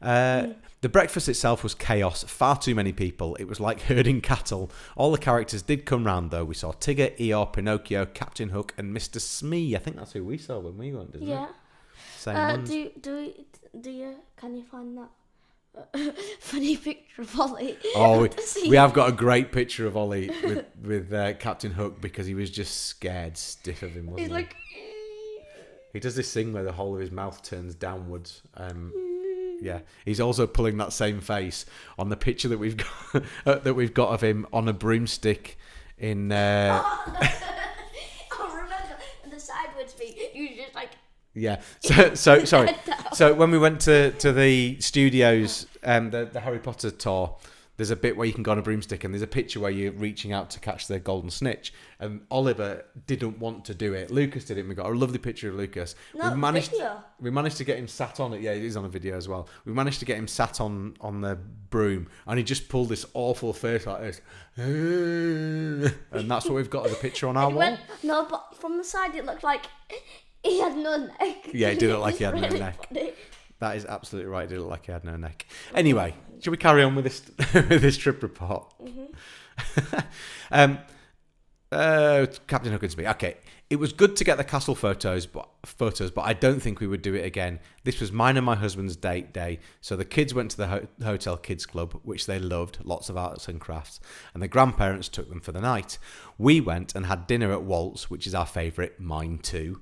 The breakfast itself was chaos. Far too many people. It was like herding cattle. All the characters did come round, though. We saw Tigger, Eeyore, Pinocchio, Captain Hook, and Mr. Smee. I think that's who we saw when we went, isn't it? Same ones. Can you find that funny picture of Ollie? Oh, we have got a great picture of Ollie with Captain Hook because he was just scared stiff of him, wasn't He's he? like, He does this thing where the whole of his mouth turns downwards. Yeah, he's also pulling that same face on the picture that we've got of him on a broomstick in. oh, remember the sideways feet? You were just like. Yeah. So sorry. So when we went to the studios, the Harry Potter tour, there's a bit where you can go on a broomstick, and there's a picture where you're reaching out to catch the golden snitch. And Oliver didn't want to do it. Lucas did it. And we got a lovely picture of Lucas. No, video. We managed to get him sat on it. Yeah, it is on a video as well. We managed to get him sat on the broom, and he just pulled this awful face like this, and that's what we've got as a picture on our wall. No, but from the side it looked like he had no neck. Yeah, it did look like he had no neck. Funny. That is absolutely right. It did look like he had no neck. Anyway, shall we carry on with this with this trip report? Captain Huggins. Okay, it was good to get the castle photos, but I don't think we would do it again. This was mine and my husband's date day, so the kids went to the hotel kids club, which they loved, lots of arts and crafts, and the grandparents took them for the night. We went and had dinner at Walt's, which is our favourite, mine too.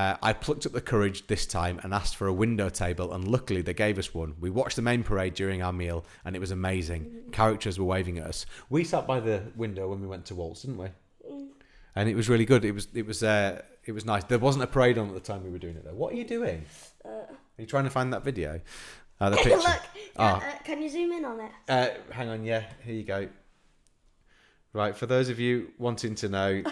I plucked up the courage this time and asked for a window table, and luckily they gave us one. We watched the main parade during our meal, and it was amazing. Characters were waving at us. We sat by the window when we went to Walt's, didn't we? And it was really good. It was nice. There wasn't a parade on at the time we were doing it though. What are you doing? Are you trying to find that video? The picture. Look, can you zoom in on it? Hang on, yeah, here you go. Right, for those of you wanting to know,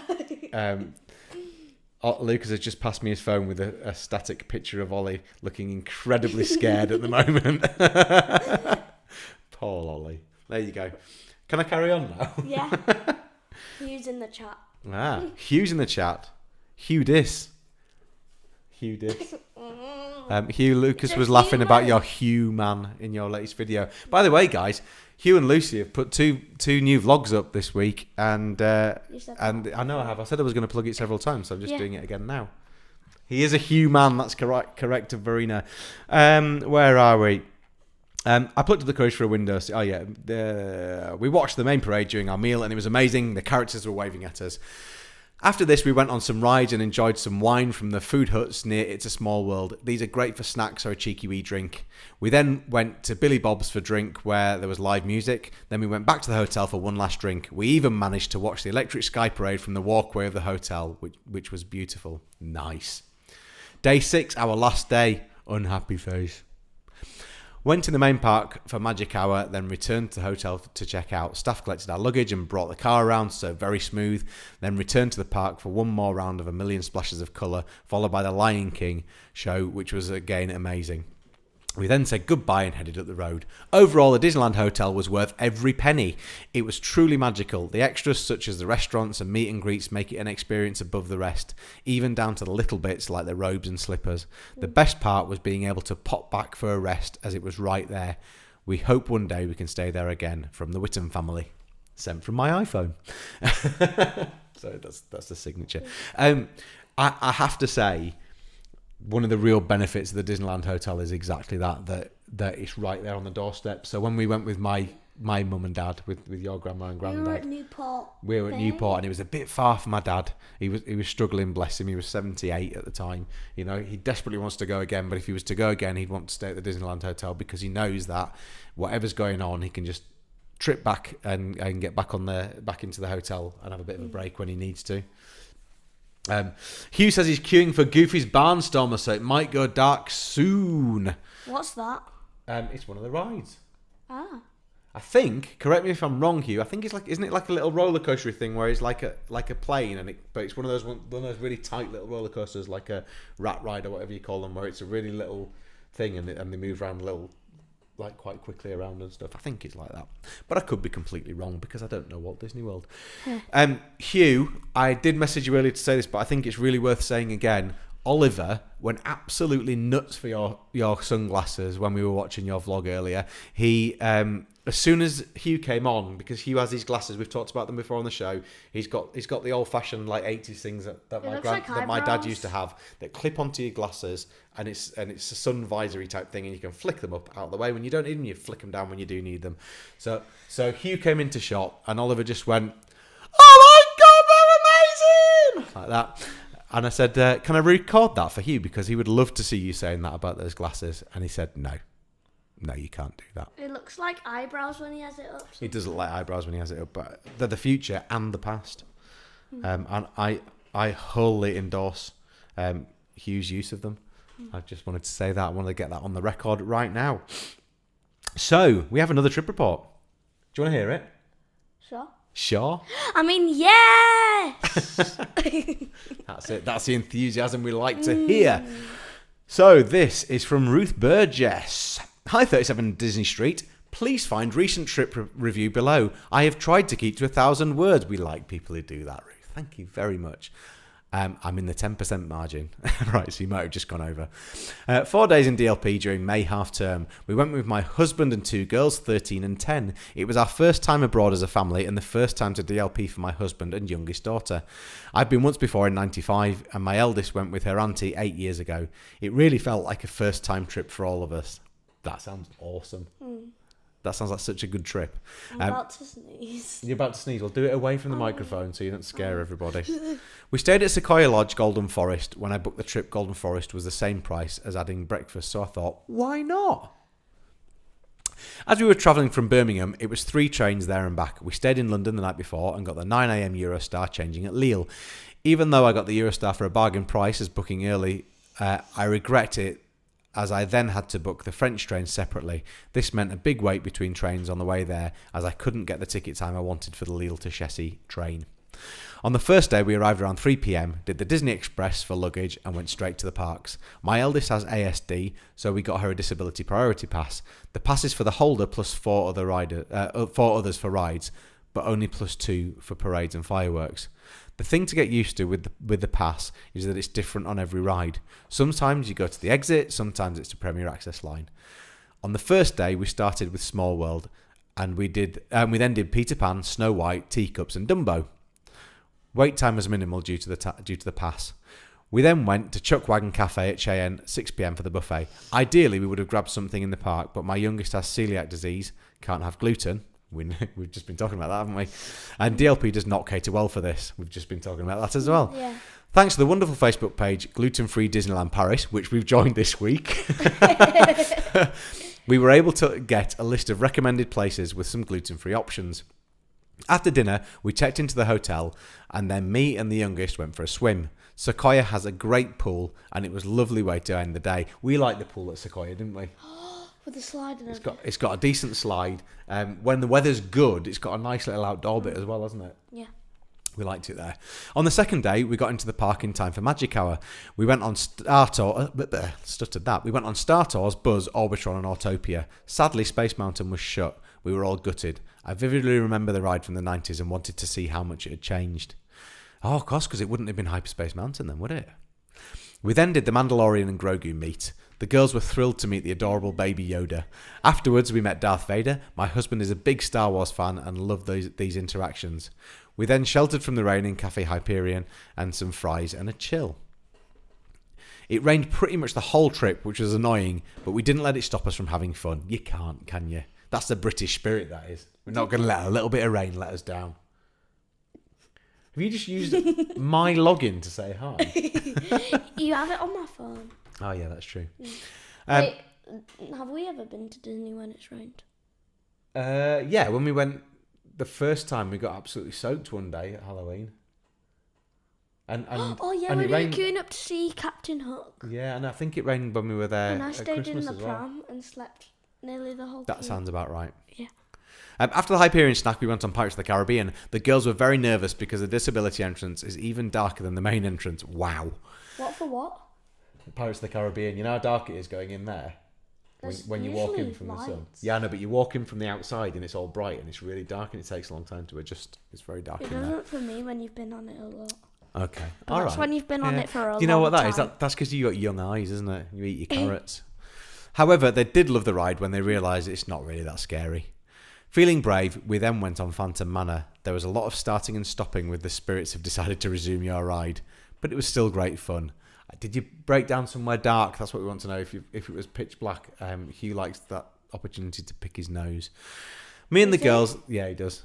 Lucas has just passed me his phone with a static picture of Ollie looking incredibly scared at the moment. Poor Ollie. There you go. Can I carry on now? Yeah. Hugh's in the chat. Hugh's in the chat. Hugh Dis. Hugh Lucas was laughing about your Hugh man in your latest video. By the way, guys, Hugh and Lucy have put two new vlogs up this week, and I know I have. I said I was going to plug it several times, so I'm just doing it again now. He is a Hugh man. That's correct of Verena. Where are we? I plucked up the courage for a window. Oh yeah, we watched the main parade during our meal, and it was amazing. The characters were waving at us. After this, we went on some rides and enjoyed some wine from the food huts near It's a Small World. These are great for snacks or a cheeky wee drink. We then went to Billy Bob's for drink, where there was live music. Then we went back to the hotel for one last drink. We even managed to watch the Electric Sky Parade from the walkway of the hotel, which was beautiful. Nice. Day 6, our last day. Unhappy face. Went to the main park for Magic Hour, then returned to the hotel to check out. Staff collected our luggage and brought the car around, so very smooth. Then returned to the park for one more round of A Million Splashes of Colour, followed by the Lion King show, which was again amazing. We then said goodbye and headed up the road. Overall, the Disneyland Hotel was worth every penny. It was truly magical. The extras, such as the restaurants and meet and greets, make it an experience above the rest, even down to the little bits like the robes and slippers. The best part was being able to pop back for a rest, as it was right there. We hope one day we can stay there again. From the Whittam family. Sent from my iPhone. So that's the signature. I have to say, one of the real benefits of the Disneyland Hotel is exactly that it's right there on the doorstep. So when we went with my mum and dad, with your grandma and granddad, We were at Newport. And it was a bit far for my dad. He was struggling, bless him. He was 78 at the time. You know, he desperately wants to go again, but if he was to go again, he'd want to stay at the Disneyland Hotel, because he knows that whatever's going on, he can just trip back and get back into the hotel and have a bit of a break when he needs to. Hugh says he's queuing for Goofy's Barnstormer, so it might go dark soon. What's that? It's one of the rides. Ah. I think, correct me if I'm wrong, Hugh, I think it's like, isn't it like a little roller coaster thing where it's like a plane, but it's one of those really tight little roller coasters, like a rat ride or whatever you call them, where it's a really little thing and they move around quite quickly around and stuff. I think it's like that, but I could be completely wrong because I don't know Walt Disney World. Hugh, I did message you earlier to say this, but I think it's really worth saying again. Oliver went absolutely nuts for your sunglasses when we were watching your vlog earlier. He as soon as Hugh came on, because Hugh has these glasses, we've talked about them before on the show. He's got the old fashioned like 80s things that my dad used to have, that clip onto your glasses, and it's a sun visory type thing, and you can flick them up out of the way when you don't need them. You flick them down when you do need them. So Hugh came into shot, and Oliver just went, "Oh my God, they're amazing!" like that. And I said, "Can I record that for Hugh, because he would love to see you saying that about those glasses?" And he said, "No, you can't do that." It looks like eyebrows when he has it up. He does look like eyebrows when he has it up, but they're the future and the past. And I wholly endorse Hugh's use of them. I just wanted to say that. I wanted to get that on the record right now. So we have another trip report. Do you want to hear it? Sure. Sure. I mean, yes! That's it. That's the enthusiasm we like to hear. So this is from Ruth Burgess. Hi, 37 Disney Street. Please find recent trip review below. I have tried to keep to 1,000 words. We like people who do that, Ruth. Thank you very much. I'm in the 10% margin. Right, so you might have just gone over. 4 days in DLP during May half term. We went with my husband and 2 girls, 13 and 10. It was our first time abroad as a family and the first time to DLP for my husband and youngest daughter. I've been once before in 95 and my eldest went with her auntie 8 years ago. It really felt like a first time trip for all of us. That sounds awesome. That sounds like such a good trip. I'm about to sneeze. You're about to sneeze. Well, do it away from the microphone so you don't scare everybody. We stayed at Sequoia Lodge, Golden Forest. When I booked the trip, Golden Forest was the same price as adding breakfast, so I thought, why not? As we were travelling from Birmingham, it was 3 trains there and back. We stayed in London the night before and got the 9 a.m. Eurostar changing at Lille. Even though I got the Eurostar for a bargain price as booking early, I regret it, as I then had to book the French train separately. This meant a big wait between trains on the way there, as I couldn't get the ticket time I wanted for the Lille to Chessy train. On the first day, we arrived around 3 p.m, did the Disney Express for luggage and went straight to the parks. My eldest has ASD, so we got her a disability priority pass. The pass is for the holder plus 4 others for rides, but only plus 2 for parades and fireworks. The thing to get used to with the pass is that it's different on every ride. Sometimes you go to the exit, sometimes it's the Premier Access line. On the first day, we started with Small World, and we then did Peter Pan, Snow White, Teacups, and Dumbo. Wait time was minimal due to the pass. We then went to Chuckwagon Cafe at Cheyenne, 6 p.m. for the buffet. Ideally, we would have grabbed something in the park, but my youngest has celiac disease, can't have gluten. We've just been talking about that, haven't we? And DLP does not cater well for this. We've just been talking about that as well. Yeah. Thanks to the wonderful Facebook page, Gluten-Free Disneyland Paris, which we've joined this week, we were able to get a list of recommended places with some gluten-free options. After dinner, we checked into the hotel, and then me and the youngest went for a swim. Sequoia has a great pool, and it was a lovely way to end the day. We liked the pool at Sequoia, didn't we? With the slide and It's got a decent slide. When the weather's good, it's got a nice little outdoor bit as well, hasn't it? Yeah. We liked it there. On the second day, we got into the park in time for Magic Hour. We went on Star Tours, We went on Star Tours, Buzz, Orbitron, and Autopia. Sadly, Space Mountain was shut. We were all gutted. I vividly remember the ride from the 90s and wanted to see how much it had changed. Oh, of course, because it wouldn't have been Hyperspace Mountain then, would it? We then did the Mandalorian and Grogu meet. The girls were thrilled to meet the adorable baby Yoda. Afterwards, we met Darth Vader. My husband is a big Star Wars fan and loved these interactions. We then sheltered from the rain in Cafe Hyperion and some fries and a chill. It rained pretty much the whole trip, which was annoying, but we didn't let it stop us from having fun. You can't, can you? That's the British spirit, that is. We're not going to let a little bit of rain let us down. Have you just used my login to say hi? You have it on my phone. Oh, yeah, that's true. Wait, have we ever been to Disney when it's rained? Yeah, when we went the first time, we got absolutely soaked one day at Halloween. And oh, yeah, and we it were rained. queuing up to see Captain Hook. Yeah, and I think it rained when we were there And I at stayed Christmas in the as well. pram and slept nearly the whole That queue. sounds about right. Yeah. After the Hyperion snack, we went on Pirates of the Caribbean. The girls were very nervous because the disability entrance is even darker than the main entrance. Wow. What for what? Pirates of the Caribbean, you know how dark it is going in there? When you walk in usually from the sun. lights. Yeah, I know, but you walk in from the outside and it's all bright and it's really dark and it takes a long time to adjust. It's very dark It in there. doesn't for me when you've been on it a lot. Okay. But All that's right. when you've been on Yeah. it for a long Do you know what that is? time. That's because you got young eyes, isn't it? You eat your carrots. However, they did love the ride when they realised it's not really that scary. Feeling brave, we then went on Phantom Manor. There was a lot of starting and stopping with the spirits have decided to resume your ride, but it was still great fun. Did you break down somewhere dark? That's what we want to know. If it was pitch black, Hugh likes that opportunity to pick his nose. Me and the girls, yeah, he does.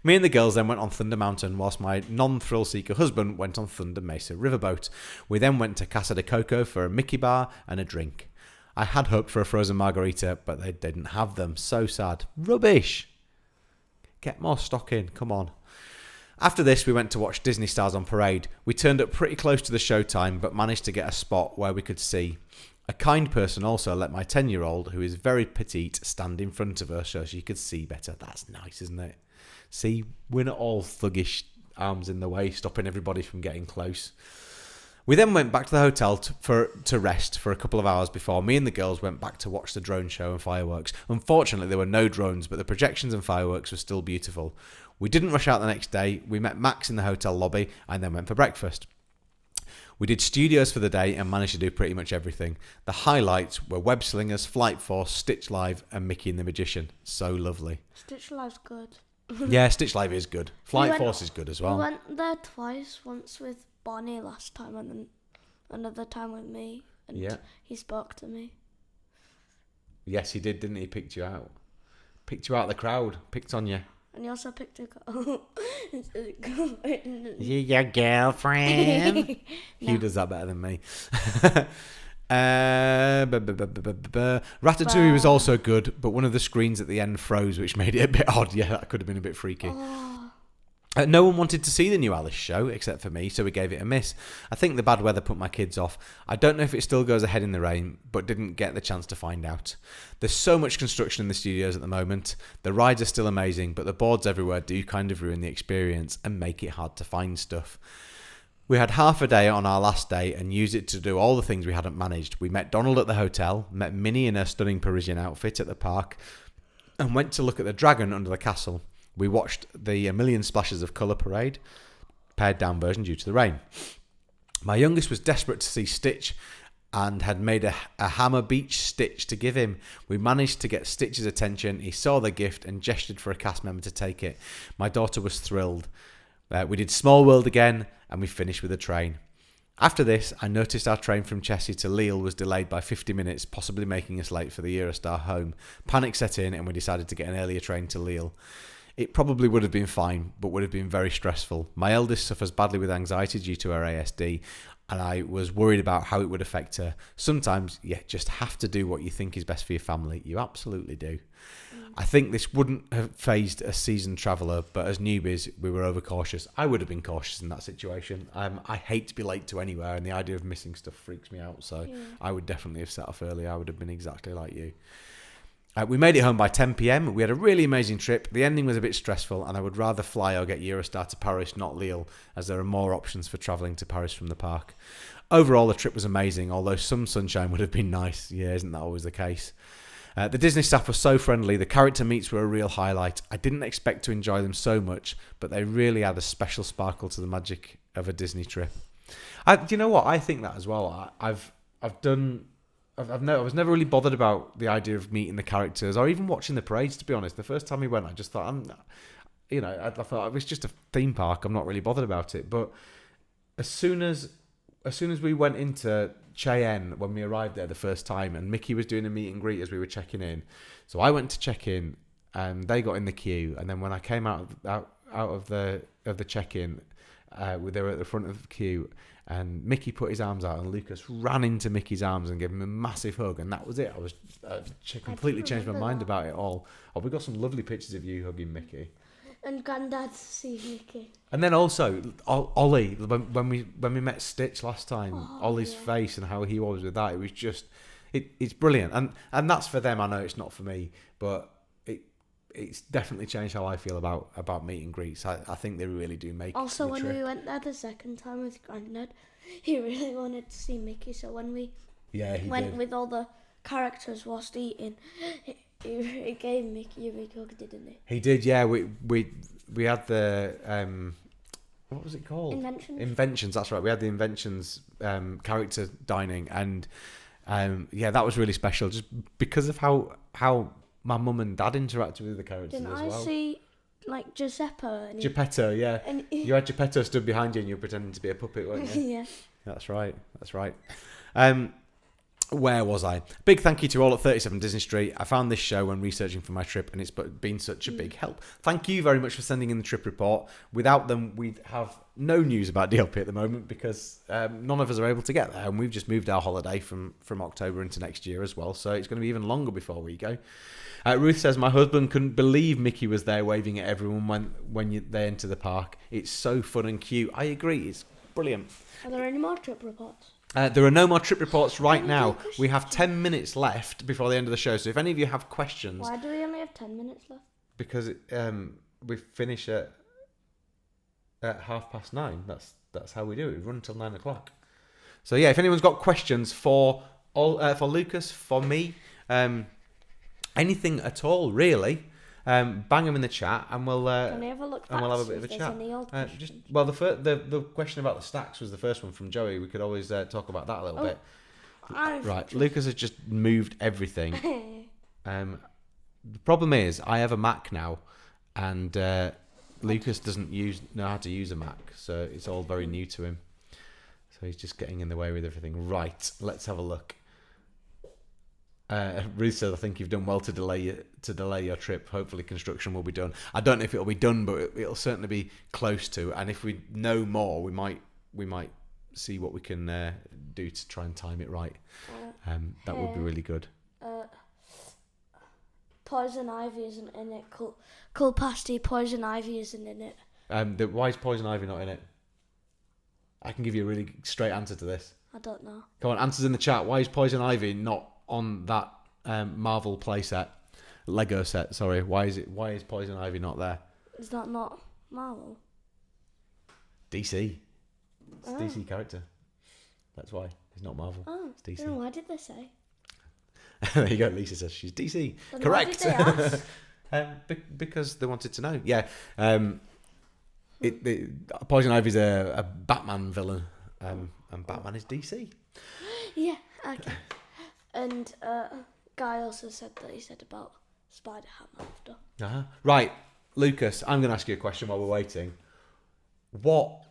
Me and the girls then went on Thunder Mountain, whilst my non-thrill seeker husband went on Thunder Mesa Riverboat. We then went to Casa de Coco for a Mickey bar and a drink. I had hoped for a frozen margarita, but they didn't have them. So sad. Rubbish. Get more stock in. Come on. After this, we went to watch Disney Stars on Parade. We turned up pretty close to the showtime, but managed to get a spot where we could see. A kind person also let my 10-year-old, who is very petite, stand in front of her so she could see better. That's nice, isn't it? See, we're not all thuggish arms in the way, stopping everybody from getting close. We then went back to the hotel to rest for a couple of hours before me and the girls went back to watch the drone show and fireworks. Unfortunately, there were no drones, but the projections and fireworks were still beautiful. We didn't rush out the next day. We met Max in the hotel lobby and then went for breakfast. We did studios for the day and managed to do pretty much everything. The highlights were Web Slingers, Flight Force, Stitch Live and Mickey and the Magician. So lovely. Stitch Live's good. Yeah, Stitch Live is good. Flight Force is good as well. We went there twice, once with Bonnie last time and then another time with me. And he spoke to me. Yes, he did, didn't he? Picked you out. Picked you out of the crowd. Picked on you. And he also picked a girl. You your girlfriend? No. Hugh does that better than me. Ratatouille was also good, but one of the screens at the end froze, which made it a bit odd. Yeah, that could have been a bit freaky. No one wanted to see the new Alice show except for me, so we gave it a miss. I think the bad weather put my kids off. I don't know if it still goes ahead in the rain, but didn't get the chance to find out. There's so much construction in the studios at the moment. The rides are still amazing, but the boards everywhere do kind of ruin the experience and make it hard to find stuff. We had half a day on our last day and used it to do all the things we hadn't managed. We met Donald at the hotel, met Minnie in her stunning Parisian outfit at the park, and went to look at the dragon under the castle. We watched the A Million Splashes of Colour parade, pared down version due to the rain. My youngest was desperate to see Stitch and had made a Hammer Beach Stitch to give him. We managed to get Stitch's attention. He saw the gift and gestured for a cast member to take it. My daughter was thrilled. We did Small World again and we finished with a train. After this, I noticed our train from Chelsea to Lille was delayed by 50 minutes, possibly making us late for the Eurostar home. Panic set in and we decided to get an earlier train to Lille. It probably would have been fine, but would have been very stressful. My eldest suffers badly with anxiety due to her ASD, and I was worried about how it would affect her. Sometimes you just have to do what you think is best for your family. You absolutely do. I think this wouldn't have fazed a seasoned traveller, but as newbies, we were overcautious. I would have been cautious in that situation. I hate to be late to anywhere, and the idea of missing stuff freaks me out, so I would definitely have set off early. I would have been exactly like you. We made it home by 10 p.m. We had a really amazing trip. The ending was a bit stressful, and I would rather fly or get Eurostar to Paris, not Lille, as there are more options for travelling to Paris from the park. Overall, the trip was amazing, although some sunshine would have been nice. Yeah, isn't that always the case? The Disney staff were so friendly. The character meets were a real highlight. I didn't expect to enjoy them so much, but they really add a special sparkle to the magic of a Disney trip. Do you know what? I think that as well. I was never really bothered about the idea of meeting the characters or even watching the parades, to be honest. The first time we went, I just thought, I thought it was just a theme park. I'm not really bothered about it. But as soon as we went into Cheyenne, when we arrived there the first time, and Mickey was doing a meet and greet as we were checking in. So I went to check in and they got in the queue. And then when I came out of the check-in, they were at the front of the queue. And Mickey put his arms out and Lucas ran into Mickey's arms and gave him a massive hug. And that was it. I was completely changed my mind about it all. Oh, we got some lovely pictures of you hugging Mickey. And Granddad sees Mickey. And then also, Ollie, when we met Stitch last time, Ollie's face and how he was with that, it was just, it's brilliant. And that's for them. I know it's not for me, but it's definitely changed how I feel about meet and greets. I think they really do make Also, the when trip. we went there the second time with Granddad, he really wanted to see Mickey. So when we went with all the characters whilst eating, he gave Mickey a big hug, didn't he? He did, yeah. We had the what was it called? Inventions. That's right. We had the Inventions character dining, and that was really special, just because of how my mum and dad interacted with the characters as well. Didn't I see, like, Giuseppe? Geppetto, yeah. And you had Geppetto stood behind you and you were pretending to be a puppet, weren't you? Yeah. That's right. Where was I? Big thank you to all at 37 Disney Street. I found this show when researching for my trip, and it's been such a big help. Thank you very much for sending in the trip report. Without them, we'd have no news about DLP at the moment because none of us are able to get there, and we've just moved our holiday from October into next year as well, so it's going to be even longer before we go. Ruth says, my husband couldn't believe Mickey was there waving at everyone when they enter the park. It's so fun and cute. I agree. Brilliant. Are there any more trip reports? There are no more trip reports right Can we do now. a question? We have 10 minutes left before the end of the show. So if any of you have questions, Why do we only have 10 minutes left? because we finish at 9:30. That's how we do it. We run until 9 o'clock. So yeah, if anyone's got questions for Lucas, for me, anything at all really, bang them in the chat, and we'll Can we have a look back and we'll have a see bit of if a there's chat. any old questions? The question about the stacks was the first one from Joey. We could always talk about that a little bit. Right, Lucas has just moved everything. The problem is, I have a Mac now, and Lucas doesn't know how to use a Mac, so it's all very new to him. So he's just getting in the way with everything. Right, let's have a look. Ruth said, "I think you've done well to delay your trip. Hopefully, construction will be done. I don't know if it'll be done, but it'll certainly be close to. And if we know more, we might see what we can do to try and time it right. That would be really good." Poison ivy isn't in it. Cool pasty, poison ivy isn't in it. Why is poison ivy not in it? I can give you a really straight answer to this. I don't know. Come on, answers in the chat. Why is poison ivy not on that Marvel playset, Lego set? Sorry, why is poison ivy not there? Is that not Marvel? DC. It's a DC character. That's why it's not Marvel. Oh, it's DC. Then why did they say? There you go. Lisa says she's DC. Then Correct. Why did they ask? Because they wanted to know. Yeah. Poison Ivy's a Batman villain, and Batman is DC. Yeah. Okay. And Guy also said that he said about Spider-Ham after. Uh-huh. Right, Lucas. I'm going to ask you a question while we're waiting. What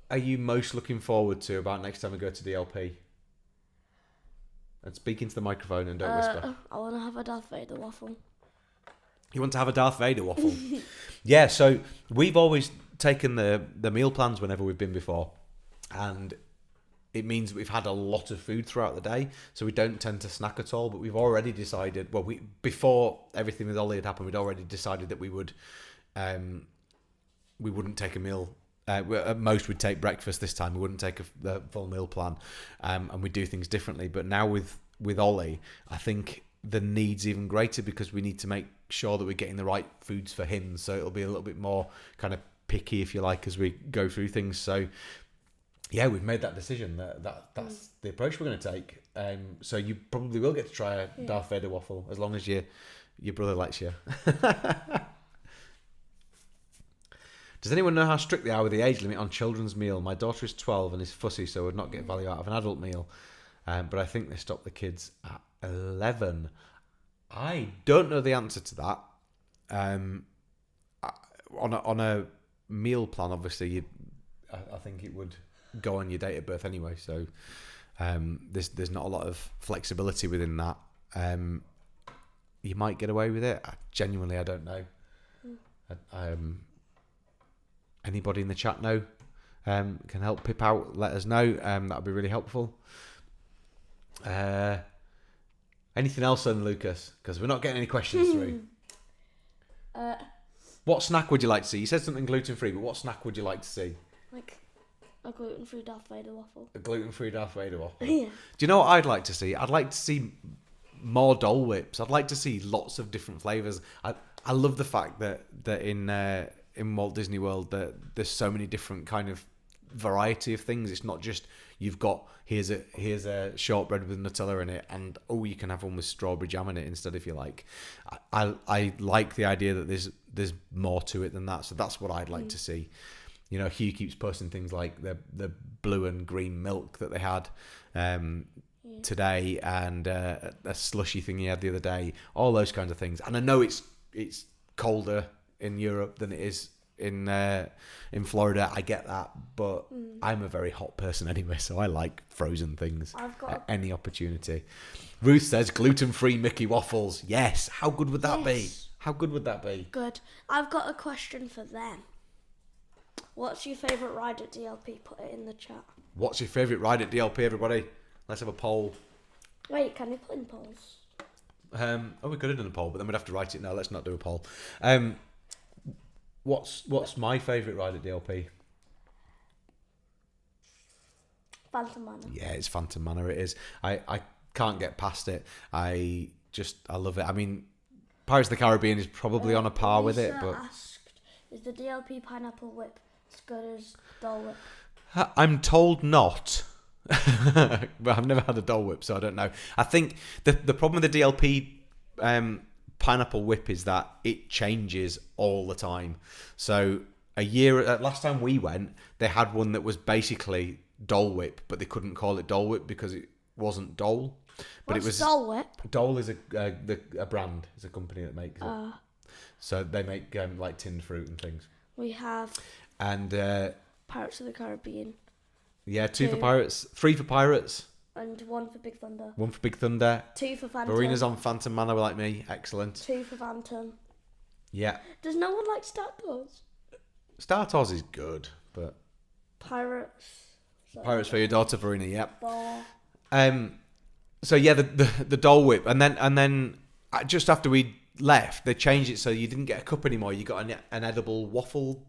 are you most looking forward to about next time we go to DLP? And speak into the microphone and don't whisper. I want to have a Darth Vader waffle. You want to have a Darth Vader waffle? Yeah, so we've always taken the meal plans whenever we've been before. And it means we've had a lot of food throughout the day. So we don't tend to snack at all. But we've already decided, before everything with Ollie had happened, we'd already decided that we wouldn't take a meal. At most, we'd take breakfast this time. We wouldn't take the full meal plan, and we'd do things differently. But now with Ollie, I think the need's even greater because we need to make sure that we're getting the right foods for him. So it'll be a little bit more kind of picky, if you like, as we go through things. So yeah, we've made that decision. That's the approach we're going to take. So you probably will get to try a Darth Vader waffle as long as your brother likes you. Does anyone know how strict they are with the age limit on children's meal? My daughter is 12 and is fussy, so would not get value out of an adult meal. But I think they stopped the kids at 11. I don't know the answer to that. On a meal plan, obviously, I think it would go on your date of birth anyway. So there's not a lot of flexibility within that. You might get away with it. Genuinely, I don't know. Anybody in the chat know? Can help Pip out, let us know. That would be really helpful. Anything else then, Lucas? Because we're not getting any questions through. What snack would you like to see? You said something gluten-free, but what snack would you like to see? Like a gluten-free Darth Vader waffle. A gluten-free Darth Vader waffle? Yeah. Do you know what I'd like to see? I'd like to see more Dole Whips. I'd like to see lots of different flavours. I love the fact that in Walt Disney World that there's so many different kind of variety of things. It's not just you've got here's a shortbread with Nutella in it, and you can have one with strawberry jam in it instead if you like. I like the idea that there's more to it than that. So that's what I'd like to see. You know, Hugh keeps posting things like the blue and green milk that they had today, and a slushy thing he had the other day. All those kinds of things. And I know it's colder in Europe than it is in Florida. I get that, but I'm a very hot person anyway, so I like frozen things at any opportunity. Ruth says gluten-free Mickey waffles. Yes. How good would that be? How good would that be? Good. I've got a question for them. What's your favourite ride at DLP? Put it in the chat. What's your favourite ride at DLP, everybody? Let's have a poll. Wait, can you put in polls? We could have done a poll, but then we'd have to write it now. Let's not do a poll. What's my favourite ride at DLP? Phantom Manor. Yeah, it's Phantom Manor. It is. I can't get past it. I love it. I mean, Pirates of the Caribbean is probably on a par with it, but asked, is the DLP pineapple whip as good as Dole Whip? I'm told not. But I've never had a Dole Whip, so I don't know. I think the problem with the DLP pineapple whip is that it changes all the time. So last time we went, they had one that was basically Dole Whip, but they couldn't call it Dole Whip because it wasn't Dole. But What's it was Dole Whip? Dole is a brand, it's a company that makes it. So they make like tinned fruit and things. We have And Pirates of the Caribbean. yeah, 2 for Pirates, 3 for Pirates, And 1 for Big Thunder. 1 for Big Thunder. 2 for Phantom. Marina's on Phantom Manor like me, excellent. 2 for Phantom. Yeah, Does no one like Star Tours? Star Tours is good, but Pirates. Pirates for your daughter, Verena. Yep. Ball. So yeah, the Dole Whip, and then just after we left, they changed it so you didn't get a cup anymore. You got an edible waffle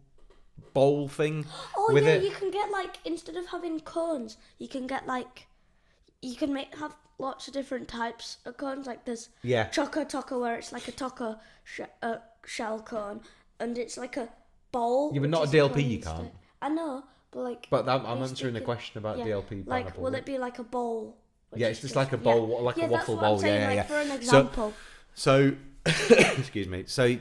bowl thing. Oh with yeah, it. you can get like, instead of having cones, you can get like, you can have lots of different types of cones. Like there's Choco Taco, where it's like a taco shell cone, and it's like a bowl. Yeah, but not a which is DLP. You cone can't. instead. I know, but like. But I'm I was answering the thinking- question about yeah, DLP. Like, pineapple will whip. it be like a bowl? which Yeah, is it's just like a bowl, like a that's waffle what bowl. I'm saying, Yeah, like, yeah. For an example. So excuse me. So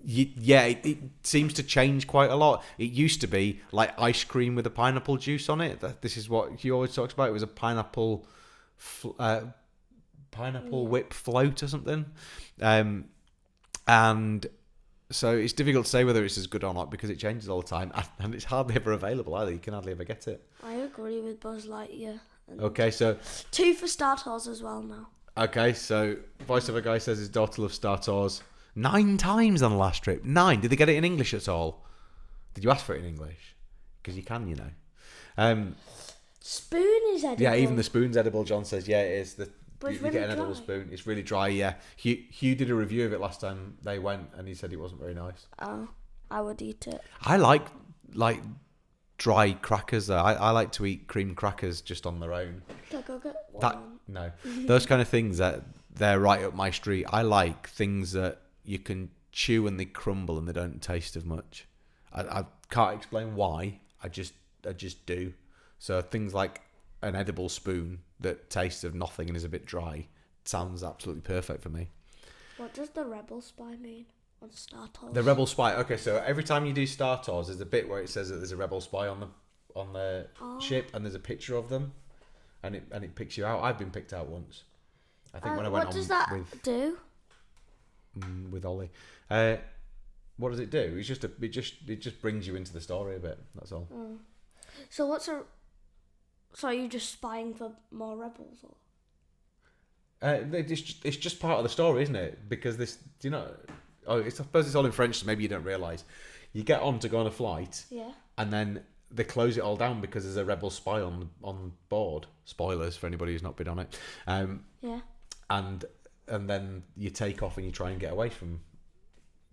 it seems to change quite a lot. It used to be like ice cream with a pineapple juice on it. This is what he always talks about. It was a pineapple whip float or something. And so it's difficult to say whether it's as good or not because it changes all the time, and it's hardly ever available either. You can hardly ever get it. I agree with Buzz Lightyear. Okay, so 2 for Star Tours as well now. Okay, so voiceover guy says his daughter loves Star Tours 9 times on the last trip. 9. Did they get it in English at all? Did you ask for it in English? Because you can, you know. Spoon is edible. Yeah, even the spoon's edible. John says, yeah, it is. But it's You get an really edible dry. spoon. It's really dry. Yeah, Hugh did a review of it last time they went, and he said it wasn't very nice. Oh, I would eat it. I like dry crackers though. I like to eat cream crackers just on their own. Can I go get one? No, those kind of things they're right up my street. I like things that you can chew and they crumble and they don't taste as much. I can't explain why. I just do. So things like an edible spoon that tastes of nothing and is a bit dry sounds absolutely perfect for me. What does the Rebel Spy mean on Star Tours? The Rebel Spy. Okay, so every time you do Star Tours, there's a bit where it says that there's a Rebel Spy on the ship, and there's a picture of them, and it picks you out. I've been picked out once. I think when I went what on does that do? with Ollie. What does it do? It's it just brings you into the story a bit. That's all. So so are you just spying for more rebels? Or? It's just part of the story, isn't it? Because I suppose it's all in French, so maybe you don't realise. You get on to go on a flight, Yeah. and then they close it all down because there's a rebel spy on board. Spoilers for anybody who's not been on it. Yeah. And then you take off and you try and get away from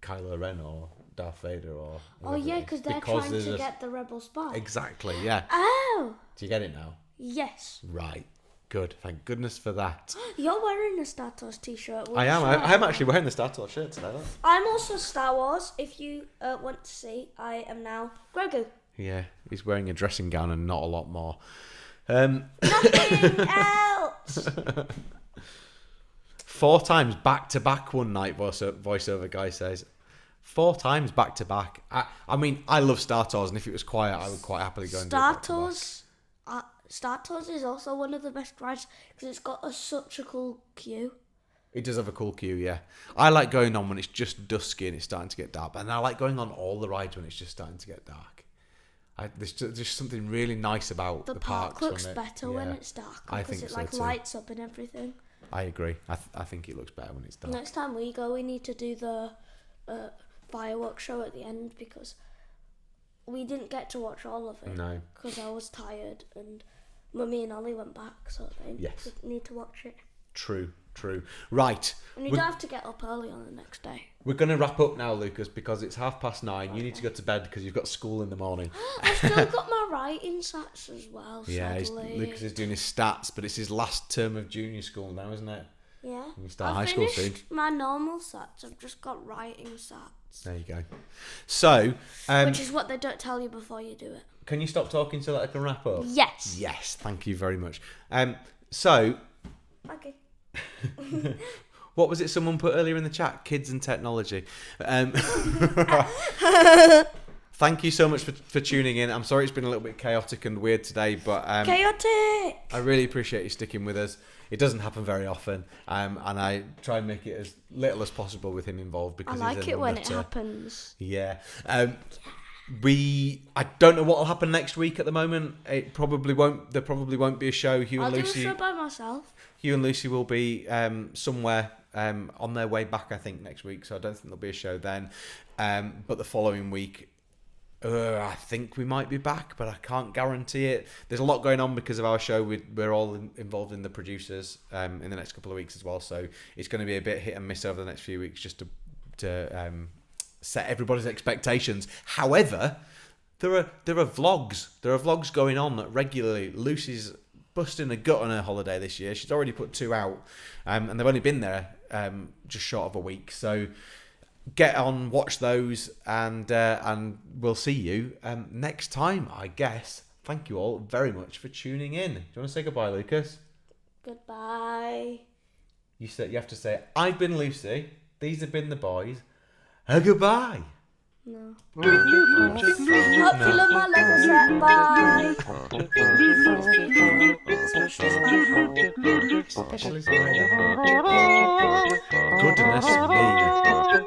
Kylo Ren or Darth Vader or. Oh yeah, because they're trying to get the Rebel Spy. Exactly. Yeah. Oh. Do you get it now? Yes. Right. Good. Thank goodness for that. You're wearing a Star Tours t-shirt. I am. I am actually wearing the Star Tours shirt today. Though. I'm also Star Wars. If you want to see, I am now Grogu. Yeah, he's wearing a dressing gown and not a lot more. Nothing else. 4 times back to back one night. Voiceover guy says 4 times back to back. I mean, I love Star Tours, and if it was quiet, I would quite happily go and do it back to back. Star Tours is also one of the best rides because it's got such a cool queue. It does have a cool queue, yeah. I like going on when it's just dusky and it's starting to get dark, and I like going on all the rides when it's just starting to get dark. There's just something really nice about the park parks looks when better when it's dark I because think it so like too. lights up and everything. I agree. I think it looks better when it's dark. Next time we go, we need to do the fireworks show at the end because we didn't get to watch all of it. No. Because I was tired and Mummy and Ollie went back, so they Yes. need to watch it. True. True. Right. And you don't have to get up early on the next day. We're going to wrap up now, Lucas, because it's 9:30. You need to go to bed because you've got school in the morning. I've still got my writing sats as well, Yeah, sadly. Lucas is doing his stats, but it's his last term of junior school now, isn't it? Yeah. You start I've high school finished soon. my normal sats. I've just got writing sats. There you go. So, Which is what they don't tell you before you do it. can you stop talking so that I can wrap up? Yes. Yes, thank you very much. So, Okay. what was it someone put earlier in the chat? Kids and technology. Thank you so much for tuning in. I'm sorry it's been a little bit chaotic and weird today, but Chaotic! I really appreciate you sticking with us. It doesn't happen very often, and I try and make it as little as possible with him involved because I he's like a it when it nutter. happens. Yeah. I don't know what will happen next week at the moment. There probably won't be a show. I'll do a show by myself. Hugh and Lucy will be somewhere on their way back, I think, next week. So I don't think there'll be a show then. But the following week, I think we might be back, but I can't guarantee it. There's a lot going on because of our show. We're all involved in the producers in the next couple of weeks as well. So it's going to be a bit hit and miss over the next few weeks just to set everybody's expectations. However, there are vlogs. There are vlogs going on regularly. Lucy's busting a gut on her holiday this year. She's already put 2 out, and they've only been there just short of a week. So get on, watch those, and we'll see you next time, I guess. Thank you all very much for tuning in. Do you want to say goodbye, Lucas? Goodbye. You have to say, I've been Lucy. These have been the boys. Goodbye. No. Hope you love my Lego set. Bye. Especially Goodness me.